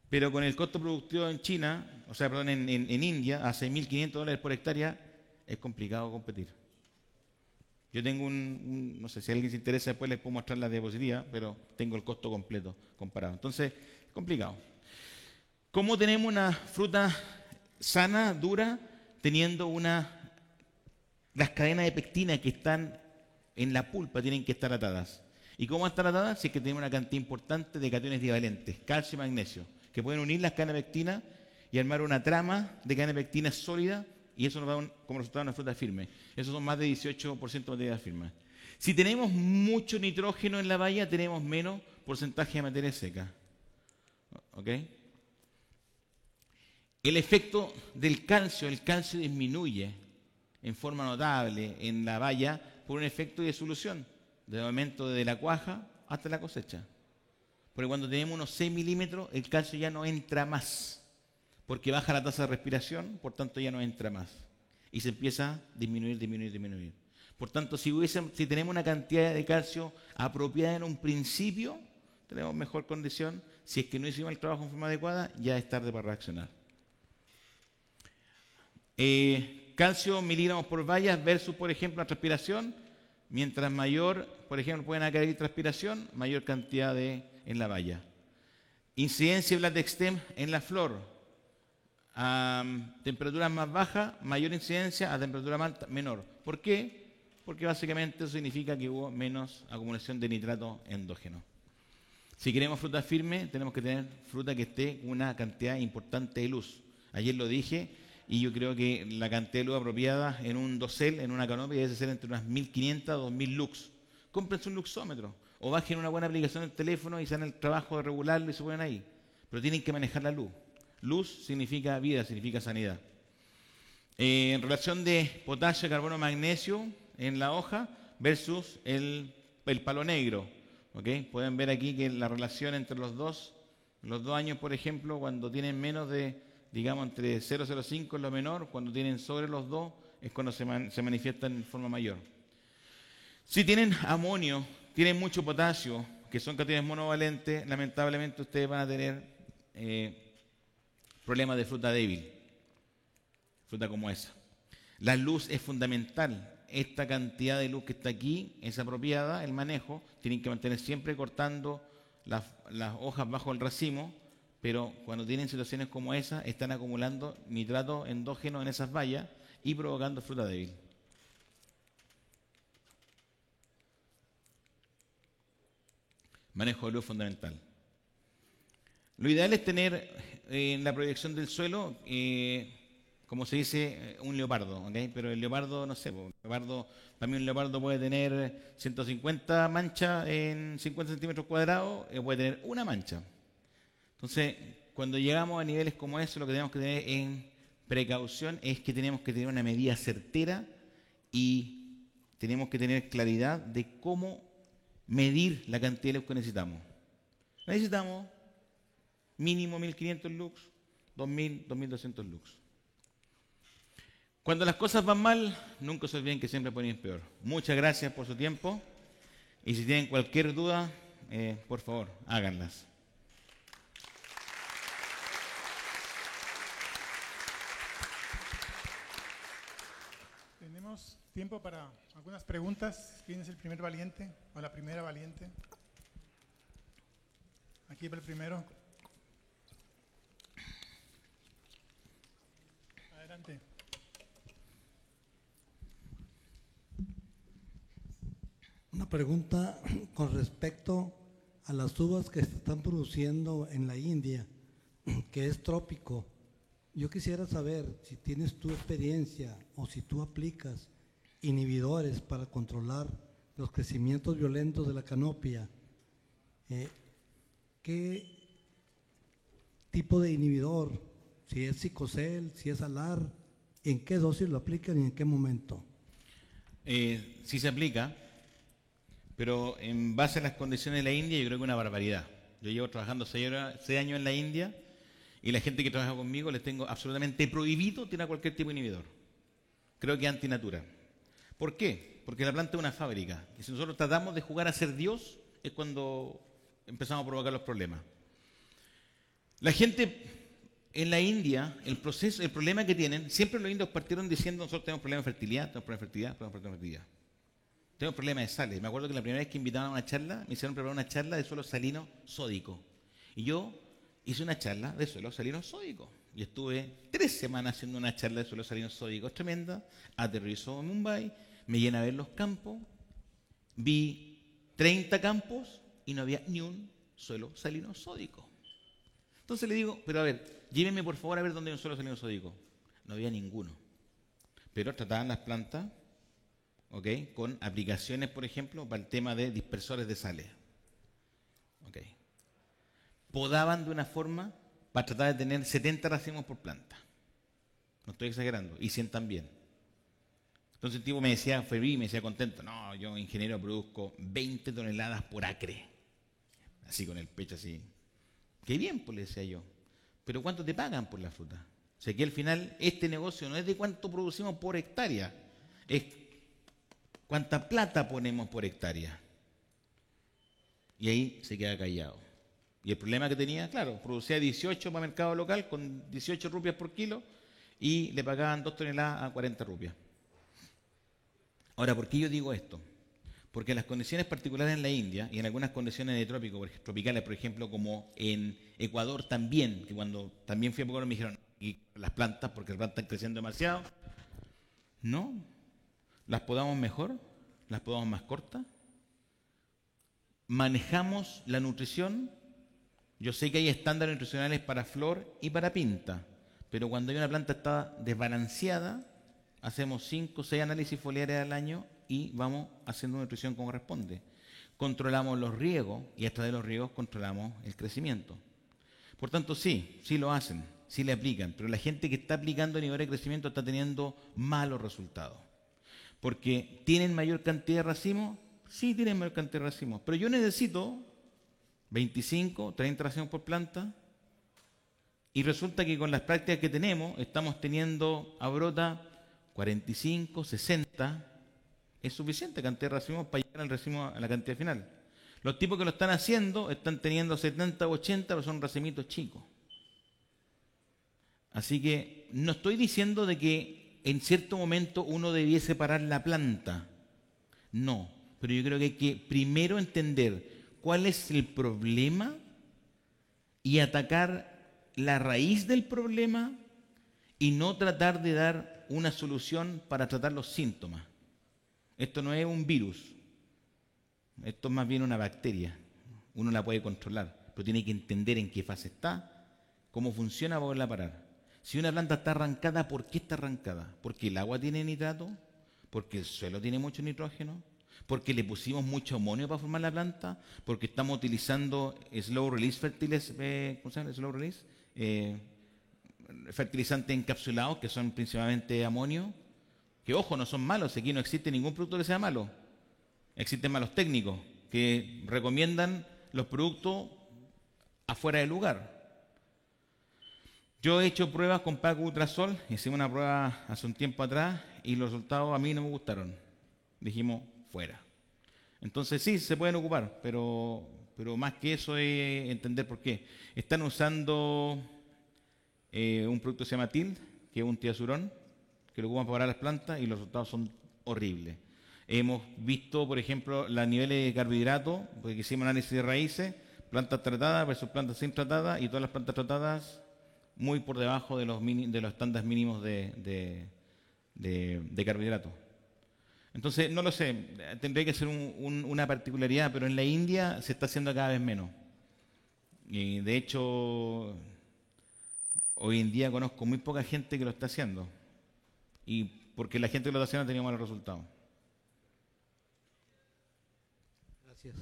Pero con el costo productivo en China, en India, a 6.500 dólares por hectárea, es complicado competir. Yo tengo no sé si a alguien se interesa, después les puedo mostrar la diapositiva, pero tengo el costo completo comparado. Entonces, es complicado. ¿Cómo tenemos una fruta sana, dura, teniendo las cadenas de pectina que están en la pulpa tienen que estar atadas? ¿Y cómo estar atadas? Si es que tenemos una cantidad importante de cationes divalentes, calcio y magnesio, que pueden unir las cadenas de pectina y armar una trama de cadena de pectina sólida, y eso nos da como resultado una fruta firme. Esos son más de 18% de materia firme. Si tenemos mucho nitrógeno en la valla, tenemos menos porcentaje de materia seca. ¿Ok? El efecto del calcio, el calcio disminuye en forma notable en la valla por un efecto de disolución, del momento de la cuaja hasta la cosecha. Porque cuando tenemos unos 6 milímetros, el calcio ya no entra más, porque baja la tasa de respiración, por tanto ya no entra más. Y se empieza a disminuir. Por tanto, si tenemos una cantidad de calcio apropiada en un principio, tenemos mejor condición. Si es que no hicimos el trabajo en forma adecuada, ya es tarde para reaccionar. Calcio miligramos por vallas versus, por ejemplo, la transpiración. Mientras mayor, por ejemplo, pueden adquirir transpiración, mayor cantidad en la valla. Incidencia de Blattextem en la flor. A temperaturas más bajas, mayor incidencia, a temperatura menor. ¿Por qué? Porque básicamente eso significa que hubo menos acumulación de nitrato endógeno. Si queremos fruta firme, tenemos que tener fruta que esté con una cantidad importante de luz. Ayer lo dije. Y yo creo que la cantidad de luz apropiada en un dosel, en una canopia, debe ser entre unas 1.500 a 2.000 lux. Cómprense un luxómetro o bajen una buena aplicación del teléfono y se dan el trabajo de regularlo y se ponen ahí. Pero tienen que manejar la luz. Luz significa vida, significa sanidad. En relación de potasio, carbono, magnesio en la hoja versus el palo negro. ¿Okay? Pueden ver aquí que la relación entre los dos años, por ejemplo, cuando tienen menos de, digamos, entre 0,05 es lo menor, cuando tienen sobre los 2 es cuando se manifiestan en forma mayor. Si tienen amonio, tienen mucho potasio, que son cationes monovalentes, lamentablemente ustedes van a tener problemas de fruta débil, fruta como esa. La luz es fundamental. Esta cantidad de luz que está aquí es apropiada, el manejo, tienen que mantener siempre cortando las hojas bajo el racimo, pero cuando tienen situaciones como esa, están acumulando nitrato endógeno en esas vallas y provocando fruta débil. Manejo de luz fundamental. Lo ideal es tener en la proyección del suelo, como se dice, un leopardo, ¿okay? Pero el leopardo, no sé, para mí un leopardo puede tener 150 manchas en 50 centímetros cuadrados, puede tener una mancha. Entonces, cuando llegamos a niveles como eso, lo que tenemos que tener en precaución es que tenemos que tener una medida certera y tenemos que tener claridad de cómo medir la cantidad de luz que necesitamos. Necesitamos mínimo 1500 lux, 2000, 2200 lux. Cuando las cosas van mal, nunca se olviden que siempre pueden ir peor. Muchas gracias por su tiempo y si tienen cualquier duda, por favor, háganlas. Tenemos tiempo para algunas preguntas. ¿Quién es el primer valiente o la primera valiente? Aquí va el primero. Adelante. Una pregunta con respecto a las uvas que se están produciendo en la India, que es trópico. Yo quisiera saber si tienes tu experiencia o si tú aplicas inhibidores para controlar los crecimientos violentos de la canopia. ¿Qué tipo de inhibidor? Si es Cicocel, si es Alar, ¿en qué dosis lo aplican y en qué momento? Sí se aplica, pero en base a las condiciones de la India yo creo que es una barbaridad. Yo llevo trabajando 6 años en la India y la gente que trabaja conmigo les tengo absolutamente prohibido tirar cualquier tipo de inhibidor. Creo que es antinatura. ¿Por qué? Porque la planta es una fábrica y si nosotros tratamos de jugar a ser Dios es cuando empezamos a provocar los problemas. La gente en la India, el problema que tienen, siempre los indios partieron diciendo nosotros tenemos problemas de fertilidad, tenemos problemas de fertilidad, tenemos problemas de fertilidad. Tenemos problemas de sales. Me acuerdo que la primera vez que invitaban a una charla, me hicieron preparar una charla de suelo salino sódico. Y yo hice una charla de suelo salino sódico. Y estuve 3 semanas haciendo una charla de suelo salino sódico. Es tremenda. Aterrizó en Mumbai, me llena a ver los campos, vi 30 campos y no había ni un suelo salino sódico. Entonces le digo, pero a ver, llévenme por favor a ver dónde hay un suelo salino sódico. No había ninguno. Pero trataban las plantas, ¿ok?, con aplicaciones, por ejemplo, para el tema de dispersores de sales. ¿Ok? Podaban de una forma para tratar de tener 70 racimos por planta. No estoy exagerando. Y 100 también. Entonces el tipo me decía, feliz, me decía contento, no, yo ingeniero produzco 20 toneladas por acre. Así con el pecho así. Qué bien, pues le decía yo. Pero ¿cuánto te pagan por la fruta? O sea que al final este negocio no es de cuánto producimos por hectárea, es cuánta plata ponemos por hectárea. Y ahí se queda callado. Y el problema que tenía, claro, producía 18 para mercado local con 18 rupias por kilo y le pagaban 2 toneladas a 40 rupias. Ahora, ¿por qué yo digo esto? Porque en las condiciones particulares en la India y en algunas condiciones de tropicales, por ejemplo, como en Ecuador también, que cuando también fui a Ecuador me dijeron, y las plantas, porque las plantas están creciendo demasiado, no, las podamos mejor, las podamos más cortas, manejamos la nutrición. Yo sé que hay estándares nutricionales para flor y para pinta, pero cuando hay una planta que está desbalanceada, hacemos 5 o 6 análisis foliares al año y vamos haciendo nutrición como corresponde. Controlamos los riegos y a través de los riegos controlamos el crecimiento. Por tanto, sí lo hacen, sí le aplican, pero la gente que está aplicando a nivel de crecimiento está teniendo malos resultados. Porque ¿tienen mayor cantidad de racimos? Sí, tienen mayor cantidad de racimos, pero yo necesito 25, 30 racimos por planta y resulta que con las prácticas que tenemos estamos teniendo a brota 45, 60, es suficiente cantidad de racimos para llegar al racimo a la cantidad final. Los tipos que lo están haciendo están teniendo 70 o 80, pero son racimitos chicos. Así que no estoy diciendo de que en cierto momento uno debiese parar la planta. No, pero yo creo que hay que primero entender cuál es el problema y atacar la raíz del problema y no tratar de dar una solución para tratar los síntomas. Esto no es un virus, esto es más bien una bacteria. Uno la puede controlar, pero tiene que entender en qué fase está, cómo funciona para poderla parar. Si una planta está arrancada, ¿por qué está arrancada? ¿Porque el agua tiene nitrato? ¿Porque el suelo tiene mucho nitrógeno? porque le pusimos mucho amonio para formar la planta, porque estamos utilizando slow release ¿cómo se llama? Slow release, fertilizantes encapsulados que son principalmente amonio, que ojo, no son malos, aquí no existe ningún producto que sea malo, existen malos técnicos que recomiendan los productos afuera del lugar. Yo he hecho pruebas con Paco Ultrasol, hicimos una prueba hace un tiempo atrás y los resultados a mí no me gustaron. Dijimos, fuera. Entonces sí, se pueden ocupar, pero más que eso es entender por qué. Están usando un producto que se llama TILD, que es un tiazurón, que lo ocupan para parar las plantas y los resultados son horribles. Hemos visto, por ejemplo, los niveles de carbohidratos, porque hicimos análisis de raíces, plantas tratadas versus plantas sin tratadas, y todas las plantas tratadas muy por debajo de los estándares mínimos de carbohidratos. Entonces, no lo sé, tendría que ser una particularidad, pero en la India se está haciendo cada vez menos. Y de hecho, hoy en día conozco muy poca gente que lo está haciendo. Y porque la gente que lo está haciendo ha tenido malos resultados. Gracias.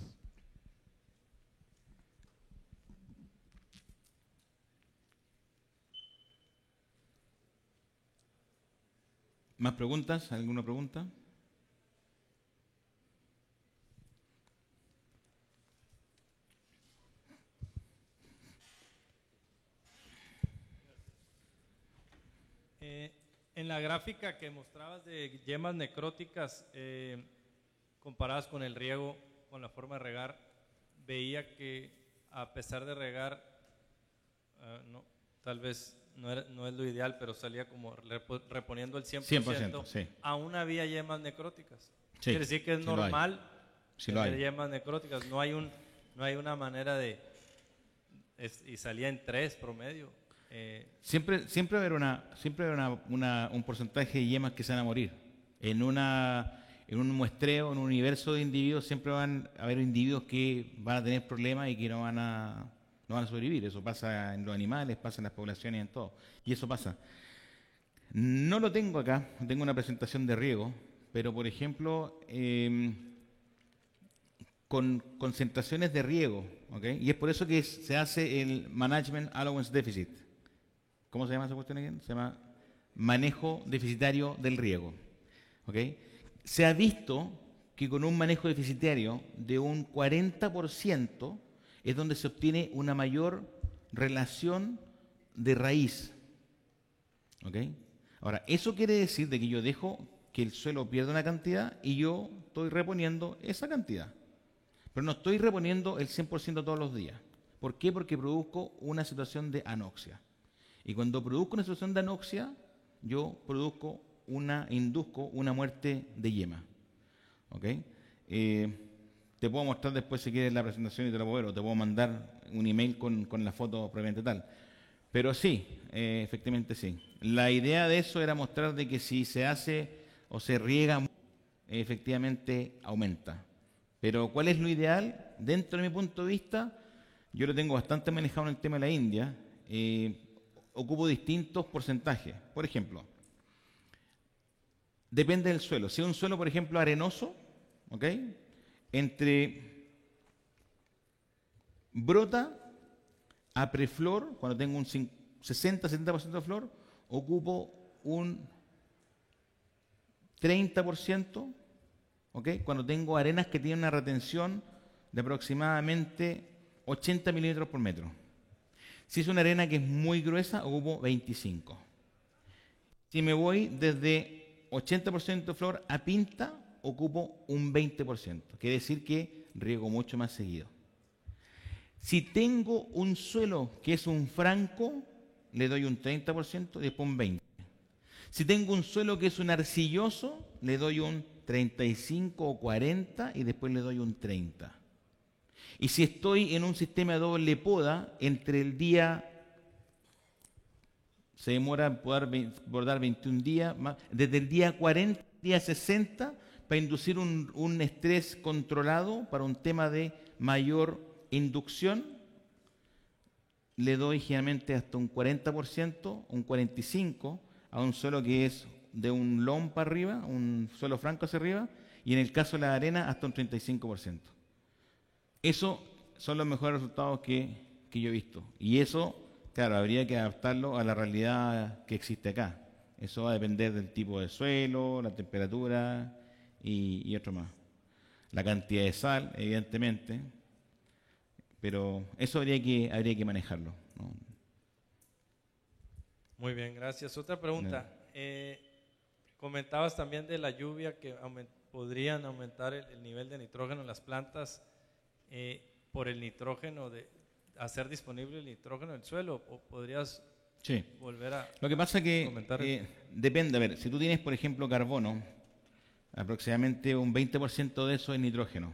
¿Más preguntas? ¿Alguna pregunta? En la gráfica que mostrabas de yemas necróticas comparadas con el riego, con la forma de regar, veía que a pesar de regar, tal vez no es lo ideal, pero salía como reponiendo el 100%, sí. Aún había yemas necróticas. Sí, Quiere decir que es normal tener yemas necróticas. No hay una manera de... y salía en 3 promedio. Siempre va a haber un porcentaje de yemas que se van a morir. En un muestreo, en un universo de individuos, siempre van a haber individuos que van a tener problemas y que no van a sobrevivir. Eso pasa en los animales, pasa en las poblaciones, en todo. Y eso pasa. No lo tengo acá, tengo una presentación de riego, pero por ejemplo, con concentraciones de riego, ¿okay? Y es por eso que se hace el Management Allowance Deficit. ¿Cómo se llama esa cuestión aquí? Se llama manejo deficitario del riego. ¿Okay? Se ha visto que con un manejo deficitario de un 40% es donde se obtiene una mayor relación de raíz. ¿Okay? Ahora, eso quiere decir de que yo dejo que el suelo pierda una cantidad y yo estoy reponiendo esa cantidad. Pero no estoy reponiendo el 100% todos los días. ¿Por qué? Porque produzco una situación de anoxia. Y cuando produzco una situación de anoxia, yo induzco una muerte de yema. ¿Okay? Te puedo mostrar después si quieres la presentación y te la puedo ver, o te puedo mandar un email con la foto propiamente tal. Pero sí, efectivamente sí. La idea de eso era mostrar de que si se hace o se riega, efectivamente aumenta. Pero ¿cuál es lo ideal? Dentro de mi punto de vista, yo lo tengo bastante manejado en el tema de la India. Ocupo distintos porcentajes. Por ejemplo, depende del suelo. Si es un suelo, por ejemplo, arenoso, ¿ok? Brota a preflor, cuando tengo un 60-70% de flor, ocupo un 30%, ¿ok? Cuando tengo arenas que tienen una retención de aproximadamente 80 milímetros por metro. Si es una arena que es muy gruesa, ocupo 25. Si me voy desde 80% de flor a pinta, ocupo un 20%. Quiere decir que riego mucho más seguido. Si tengo un suelo que es un franco, le doy un 30% y después un 20%. Si tengo un suelo que es un arcilloso, le doy un 35 o 40 y después le doy un 30. Y si estoy en un sistema de doble poda, entre el día, se demora en poder bordar 21 días, desde el día 40 al día 60, para inducir un estrés controlado, para un tema de mayor inducción, le doy generalmente hasta un 40%, un 45% a un suelo que es de un loam para arriba, un suelo franco hacia arriba, y en el caso de la arena hasta un 35%. Esos son los mejores resultados que yo he visto. Y eso, claro, habría que adaptarlo a la realidad que existe acá. Eso va a depender del tipo de suelo, la temperatura y otro más. La cantidad de sal, evidentemente, pero eso habría que manejarlo, ¿no? Muy bien, gracias. Otra pregunta. Comentabas también de la lluvia que podrían aumentar el nivel de nitrógeno en las plantas por el nitrógeno, hacer disponible el nitrógeno del suelo, o podrías volver a Lo que pasa que comentar. depende, a ver, si tú tienes, por ejemplo, carbono, aproximadamente un 20% de eso es nitrógeno,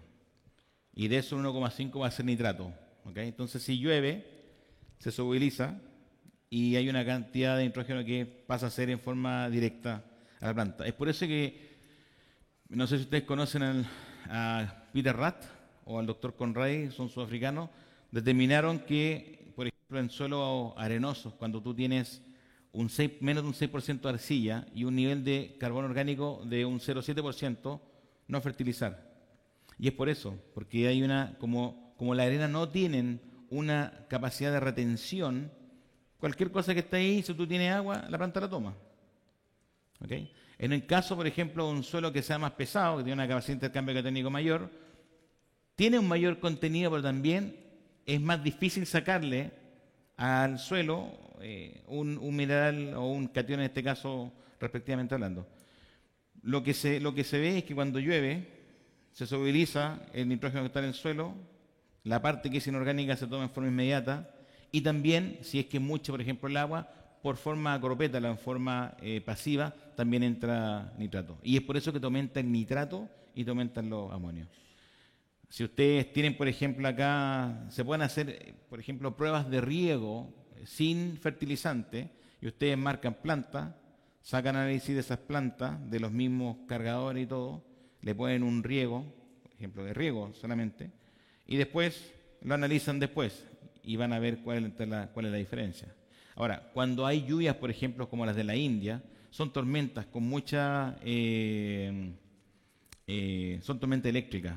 y de eso un 1,5 va a ser nitrato, ¿ok? Entonces, si llueve, se solubiliza, y hay una cantidad de nitrógeno que pasa a ser en forma directa a la planta. Es por eso que, no sé si ustedes conocen a Peter Rath o al doctor Conray, son sudafricanos, determinaron que, por ejemplo, en suelos arenosos, cuando tú tienes menos de un 6% de arcilla y un nivel de carbono orgánico de un 0,7%, no fertilizar. Y es por eso, porque hay como la arena no tienen una capacidad de retención, cualquier cosa que esté ahí, si tú tienes agua, la planta la toma. ¿Okay? En el caso, por ejemplo, de un suelo que sea más pesado, que tiene una capacidad de intercambio catónico mayor, tiene un mayor contenido, pero también es más difícil sacarle al suelo un mineral o un catión, en este caso, respectivamente hablando. Lo que se ve es que cuando llueve, se solubiliza el nitrógeno que está en el suelo, la parte que es inorgánica se toma en forma inmediata, y también, si es que es mucho, por ejemplo, el agua, por forma coropétala, en forma pasiva, también entra nitrato. Y es por eso que te aumenta el nitrato y te aumentan los amonios. Si ustedes tienen, por ejemplo, acá, se pueden hacer, por ejemplo, pruebas de riego sin fertilizante, y ustedes marcan plantas, sacan análisis de esas plantas, de los mismos cargadores y todo, le ponen un riego, por ejemplo, de riego solamente, y después lo analizan después y van a ver cuál es la diferencia. Ahora, cuando hay lluvias, por ejemplo, como las de la India, son tormentas con mucha... son tormentas eléctricas.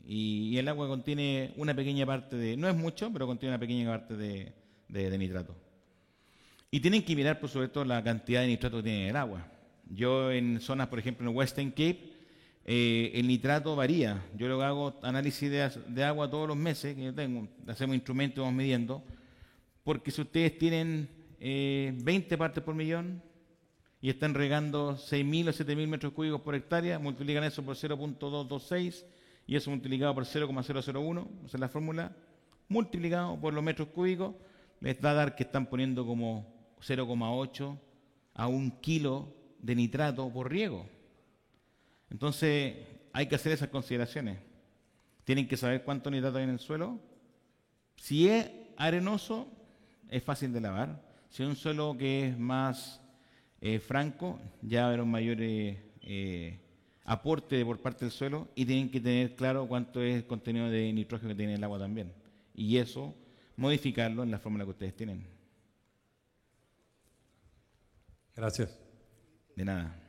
Y el agua contiene una pequeña parte no es mucho, pero contiene una pequeña parte de nitrato. Y tienen que mirar, por sobre todo, la cantidad de nitrato que tiene el agua. Yo en zonas, por ejemplo, en Western Cape, el nitrato varía. Yo luego hago análisis de agua todos los meses que yo tengo. Hacemos instrumentos y vamos midiendo. Porque si ustedes tienen 20 partes por millón y están regando 6.000 o 7.000 metros cúbicos por hectárea, multiplican eso por 0.226 y eso multiplicado por 0,001, esa es la fórmula, multiplicado por los metros cúbicos, les va a dar que están poniendo como 0,8 a 1 kilo de nitrato por riego. Entonces, hay que hacer esas consideraciones. Tienen que saber cuánto nitrato hay en el suelo. Si es arenoso, es fácil de lavar. Si es un suelo que es más franco, ya va a haber un mayor aporte por parte del suelo y tienen que tener claro cuánto es el contenido de nitrógeno que tiene el agua también. Y eso, modificarlo en la fórmula que ustedes tienen. Gracias. De nada.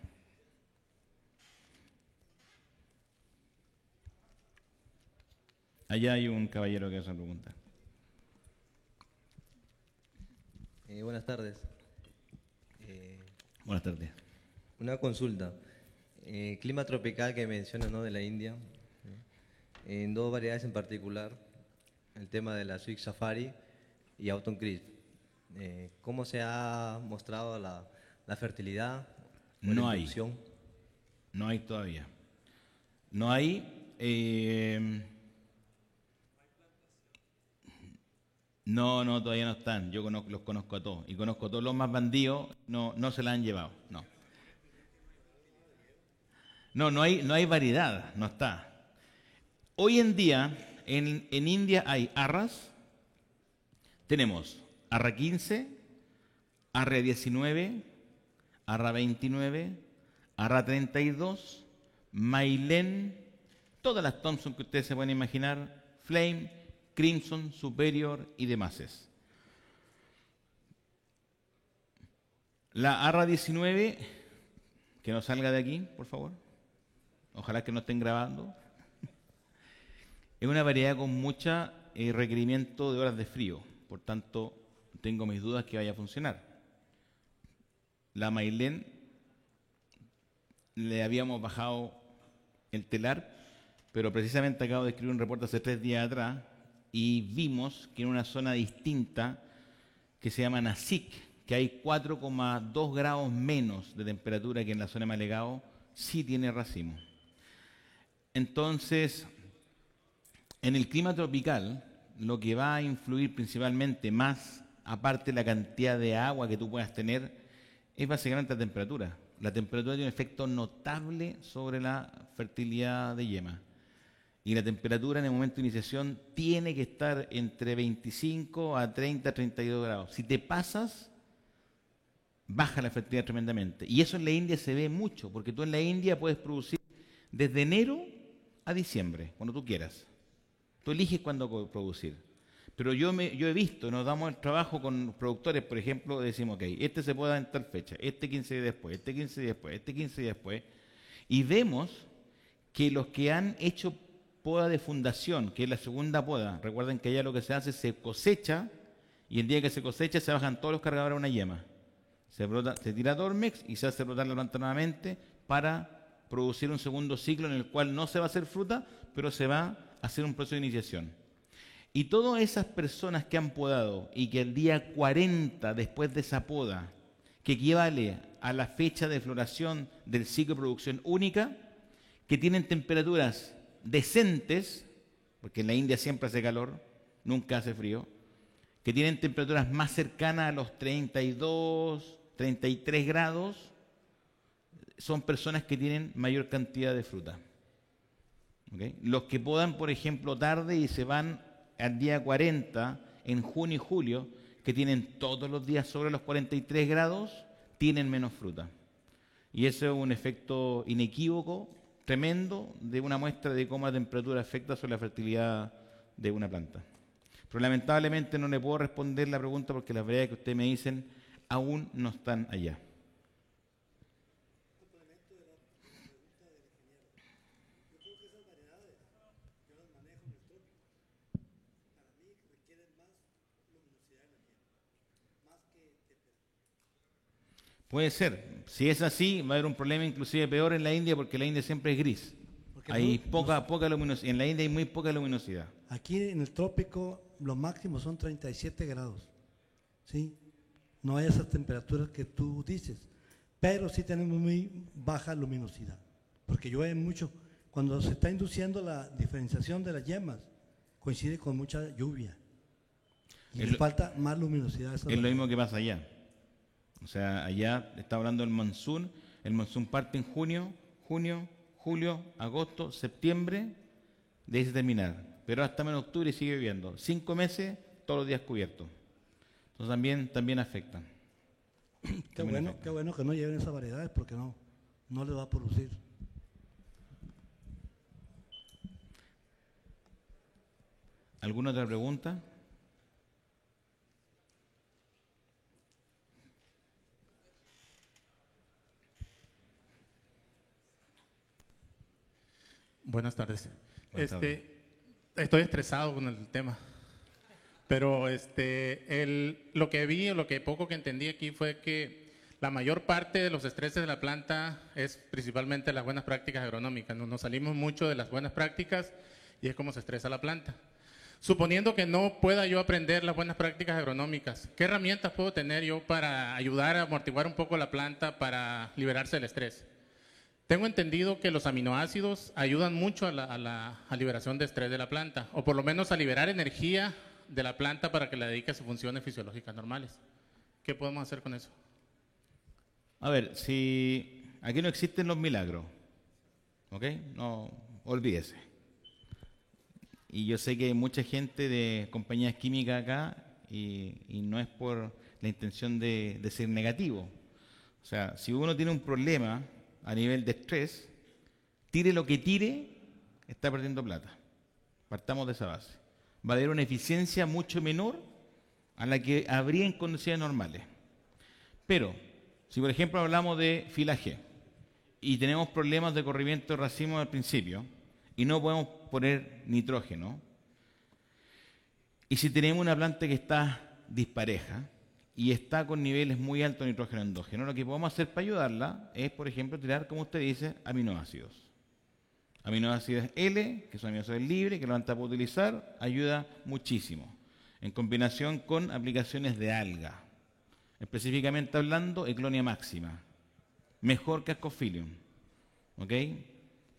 Allá hay un caballero que hace una pregunta. Buenas tardes. Buenas tardes. Una consulta. Clima tropical que mencionas, ¿no?, de la India, en dos variedades en particular, el tema de la Swiss Safari y Autumn Crisp. ¿Cómo se ha mostrado la fertilidad? No hay. No hay todavía. No hay. No, todavía no están. Yo los conozco a todos. Y conozco a todos los más bandidos. No se la han llevado. No hay variedad. No está. Hoy en día, en India hay arras. Tenemos arra 15, arra 19, arra 29, arra 32, Mailén, todas las Thompson que ustedes se pueden imaginar, Flame, Crimson, Superior y demás. La arra 19, que no salga de aquí, por favor. ojalá que no estén grabando, es una variedad con mucho requerimiento de horas de frío, por tanto tengo mis dudas que vaya a funcionar. La Mailén le habíamos bajado el telar, pero precisamente acabo de escribir un reporte hace 3 días atrás y vimos que en una zona distinta que se llama Nasic, que hay 4,2 grados menos de temperatura que en la zona de Malegao, sí tiene racimo. Entonces, en el clima tropical, lo que va a influir principalmente más, aparte de la cantidad de agua que tú puedas tener, es básicamente la temperatura. La temperatura tiene un efecto notable sobre la fertilidad de yema. Y la temperatura en el momento de iniciación tiene que estar entre 25 a 30, 32 grados. Si te pasas, baja la fertilidad tremendamente. Y eso en la India se ve mucho, porque tú en la India puedes producir desde enero a diciembre, cuando tú quieras. Tú eliges cuándo producir. Pero yo he visto, nos damos el trabajo con productores, por ejemplo, decimos, ok, este se puede dar en tal fecha, este 15 días después, este 15 días después, este 15 días después, y vemos que los que han hecho poda de fundación, que es la segunda poda, recuerden que allá lo que se hace, se cosecha, y el día que se cosecha se bajan todos los cargadores a una yema. Se tira Dormex y se hace brotar la planta nuevamente para producir un segundo ciclo en el cual no se va a hacer fruta, pero se va a hacer un proceso de iniciación. Y todas esas personas que han podado y que el día 40 después de esa poda, que equivale a la fecha de floración del ciclo de producción única, que tienen temperaturas decentes, porque en la India siempre hace calor, nunca hace frío, que tienen temperaturas más cercanas a los 32, 33 grados, son personas que tienen mayor cantidad de fruta. ¿Okay? Los que podan, por ejemplo, tarde y se van al día 40, en junio y julio, que tienen todos los días sobre los 43 grados, tienen menos fruta. Y eso es un efecto inequívoco, tremendo, de una muestra de cómo la temperatura afecta sobre la fertilidad de una planta. Pero lamentablemente no le puedo responder la pregunta porque las variedades que ustedes me dicen aún no están allá. Puede ser. Si es así, va a haber un problema inclusive peor en la India porque la India siempre es gris. Porque hay poca luminosidad. En la India hay muy poca luminosidad. Aquí en el trópico lo máximo son 37 grados. ¿Sí? No hay esas temperaturas que tú dices. Pero sí tenemos muy baja luminosidad. Porque llueve mucho. Cuando se está induciendo la diferenciación de las yemas, coincide con mucha lluvia. Y les falta más luminosidad. Es lo mismo que pasa allá. O sea, allá está hablando del monzón. El monzón parte en junio, julio, agosto, septiembre, de ahí se terminar. Pero hasta menos octubre sigue lloviendo. 5 meses, todos los días cubiertos. Entonces también afectan. Qué bueno que no lleven esas variedades porque no les va a producir. ¿Alguna otra pregunta? Buenas tardes. Buenas tardes. Estoy estresado con el tema, pero lo que vi o lo que poco que entendí aquí fue que la mayor parte de los estreses de la planta es principalmente las buenas prácticas agronómicas. Nos salimos mucho de las buenas prácticas y es como se estresa la planta. Suponiendo que no pueda yo aprender las buenas prácticas agronómicas, ¿qué herramientas puedo tener yo para ayudar a amortiguar un poco la planta para liberarse del estrés? Tengo entendido que los aminoácidos ayudan mucho a la liberación de estrés de la planta, o por lo menos a liberar energía de la planta para que la dedique a sus funciones fisiológicas normales. ¿Qué podemos hacer con eso? A ver, si aquí no existen los milagros, ¿ok? No, olvídese. Y yo sé que hay mucha gente de compañías químicas acá y no es por la intención de ser negativo. O sea, si uno tiene un problema a nivel de estrés, tire lo que tire, está perdiendo plata. Partamos de esa base. Va a haber una eficiencia mucho menor a la que habría en condiciones normales. Pero, si por ejemplo hablamos de fila G, y tenemos problemas de corrimiento de racimo al principio y no podemos poner nitrógeno, y si tenemos una planta que está dispareja y está con niveles muy altos de nitrógeno endógeno, lo que podemos hacer para ayudarla es, por ejemplo, tirar, como usted dice, aminoácidos. Aminoácidos L, que son aminoácidos libres, que la planta puede utilizar, ayuda muchísimo. En combinación con aplicaciones de alga, específicamente hablando, Eclonia máxima, mejor que Ascophyllum. ¿Ok?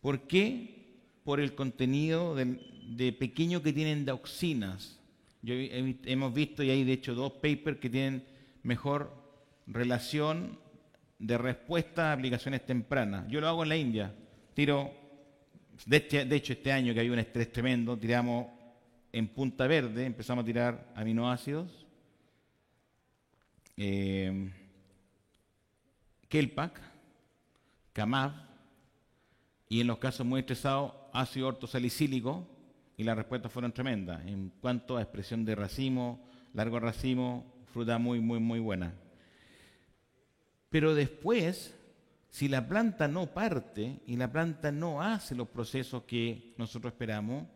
¿Por qué? Por el contenido de pequeño que tienen de auxinas. Hemos visto, y hay de hecho 2 papers que tienen mejor relación de respuesta a aplicaciones tempranas. Yo lo hago en la India. Tiro, de hecho este año que había un estrés tremendo, tiramos en Punta Verde, empezamos a tirar aminoácidos, Kelpac, Camab, y en los casos muy estresados, ácido ortosalicílico, y las respuestas fueron tremendas en cuanto a expresión de racimo, largo racimo, fruta muy, muy, muy buena. Pero después, si la planta no parte y la planta no hace los procesos que nosotros esperamos,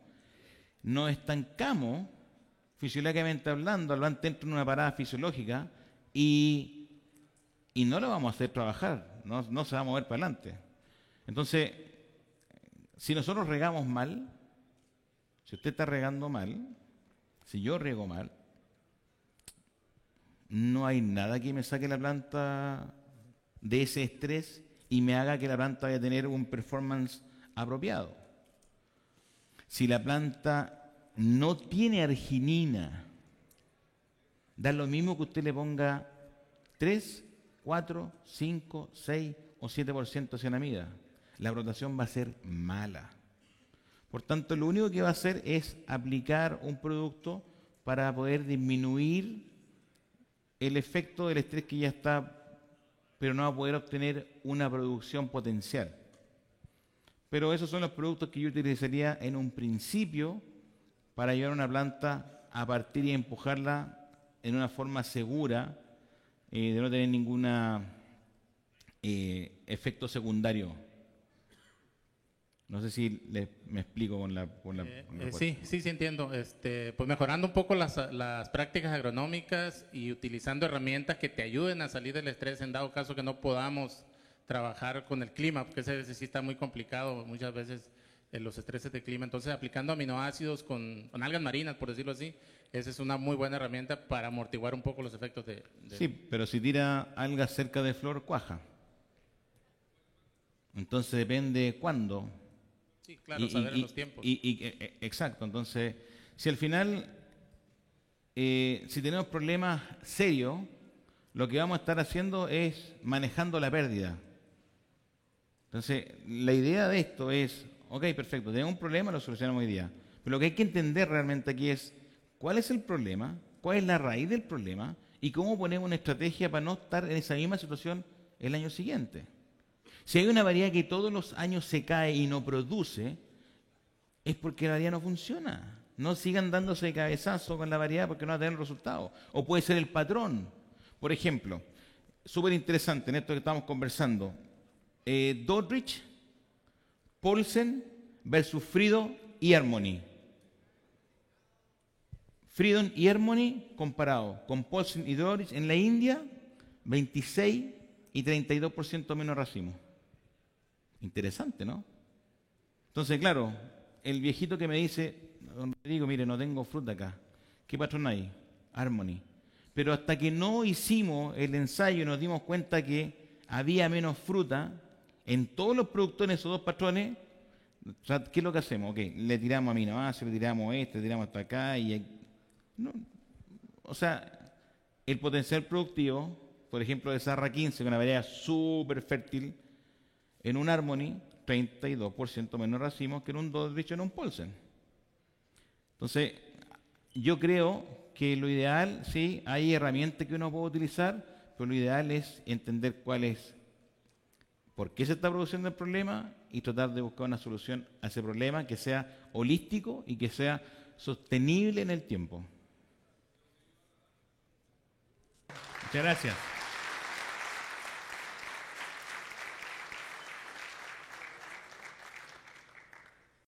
nos estancamos, fisiológicamente hablando, el planta entra en una parada fisiológica y no lo vamos a hacer trabajar, no se va a mover para adelante. Entonces, si nosotros regamos mal, si usted está regando mal, si yo riego mal, no hay nada que me saque la planta de ese estrés y me haga que la planta vaya a tener un performance apropiado. Si la planta no tiene arginina, da lo mismo que usted le ponga 3, 4, 5, 6 o 7% de cianamida. La brotación va a ser mala. Por tanto, lo único que va a hacer es aplicar un producto para poder disminuir el efecto del estrés que ya está, pero no va a poder obtener una producción potencial. Pero esos son los productos que yo utilizaría en un principio para ayudar a una planta a partir y empujarla en una forma segura, de no tener ningún efecto secundario. No sé si me explico con la sí entiendo. Pues mejorando un poco las prácticas agronómicas y utilizando herramientas que te ayuden a salir del estrés en dado caso que no podamos trabajar con el clima, porque ese sí está muy complicado muchas veces los estreses de clima. Entonces, aplicando aminoácidos con algas marinas, por decirlo así, esa es una muy buena herramienta para amortiguar un poco los efectos de... Sí, pero si tira algas cerca de flor, cuaja. Entonces depende cuándo. Sí, claro, saber en los tiempos. Exacto, entonces, si al final, si tenemos problemas serios, lo que vamos a estar haciendo es manejando la pérdida. Entonces, la idea de esto es, ok, perfecto, tenemos un problema, lo solucionamos hoy día. Pero lo que hay que entender realmente aquí es cuál es el problema, cuál es la raíz del problema y cómo ponemos una estrategia para no estar en esa misma situación el año siguiente. Si hay una variedad que todos los años se cae y no produce, es porque la variedad no funciona. No sigan dándose de cabezazo con la variedad porque no va a tener resultados. O puede ser el patrón. Por ejemplo, súper interesante en esto que estamos conversando, Doddridge, Paulsen versus Freedom y Harmony. Freedom y Harmony comparado con Paulsen y Doddridge en la India, 26 y 32% menos racimo. Interesante, ¿no? Entonces, claro, el viejito que me dice, don Rodrigo, mire, no tengo fruta acá. ¿Qué patrón hay? Harmony. Pero hasta que no hicimos el ensayo y nos dimos cuenta que había menos fruta en todos los productores de esos dos patrones, o sea, ¿qué es lo que hacemos? Okay, le tiramos aminoácidos, le tiramos le tiramos hasta acá. No, o sea, el potencial productivo, por ejemplo, de Sarra 15, con una variedad súper fértil, en un Harmony, 32% menos racimos que en un Doddridge o en un Paulsen. Entonces, yo creo que lo ideal, sí, hay herramientas que uno puede utilizar, pero lo ideal es entender por qué se está produciendo el problema y tratar de buscar una solución a ese problema que sea holístico y que sea sostenible en el tiempo. Muchas gracias.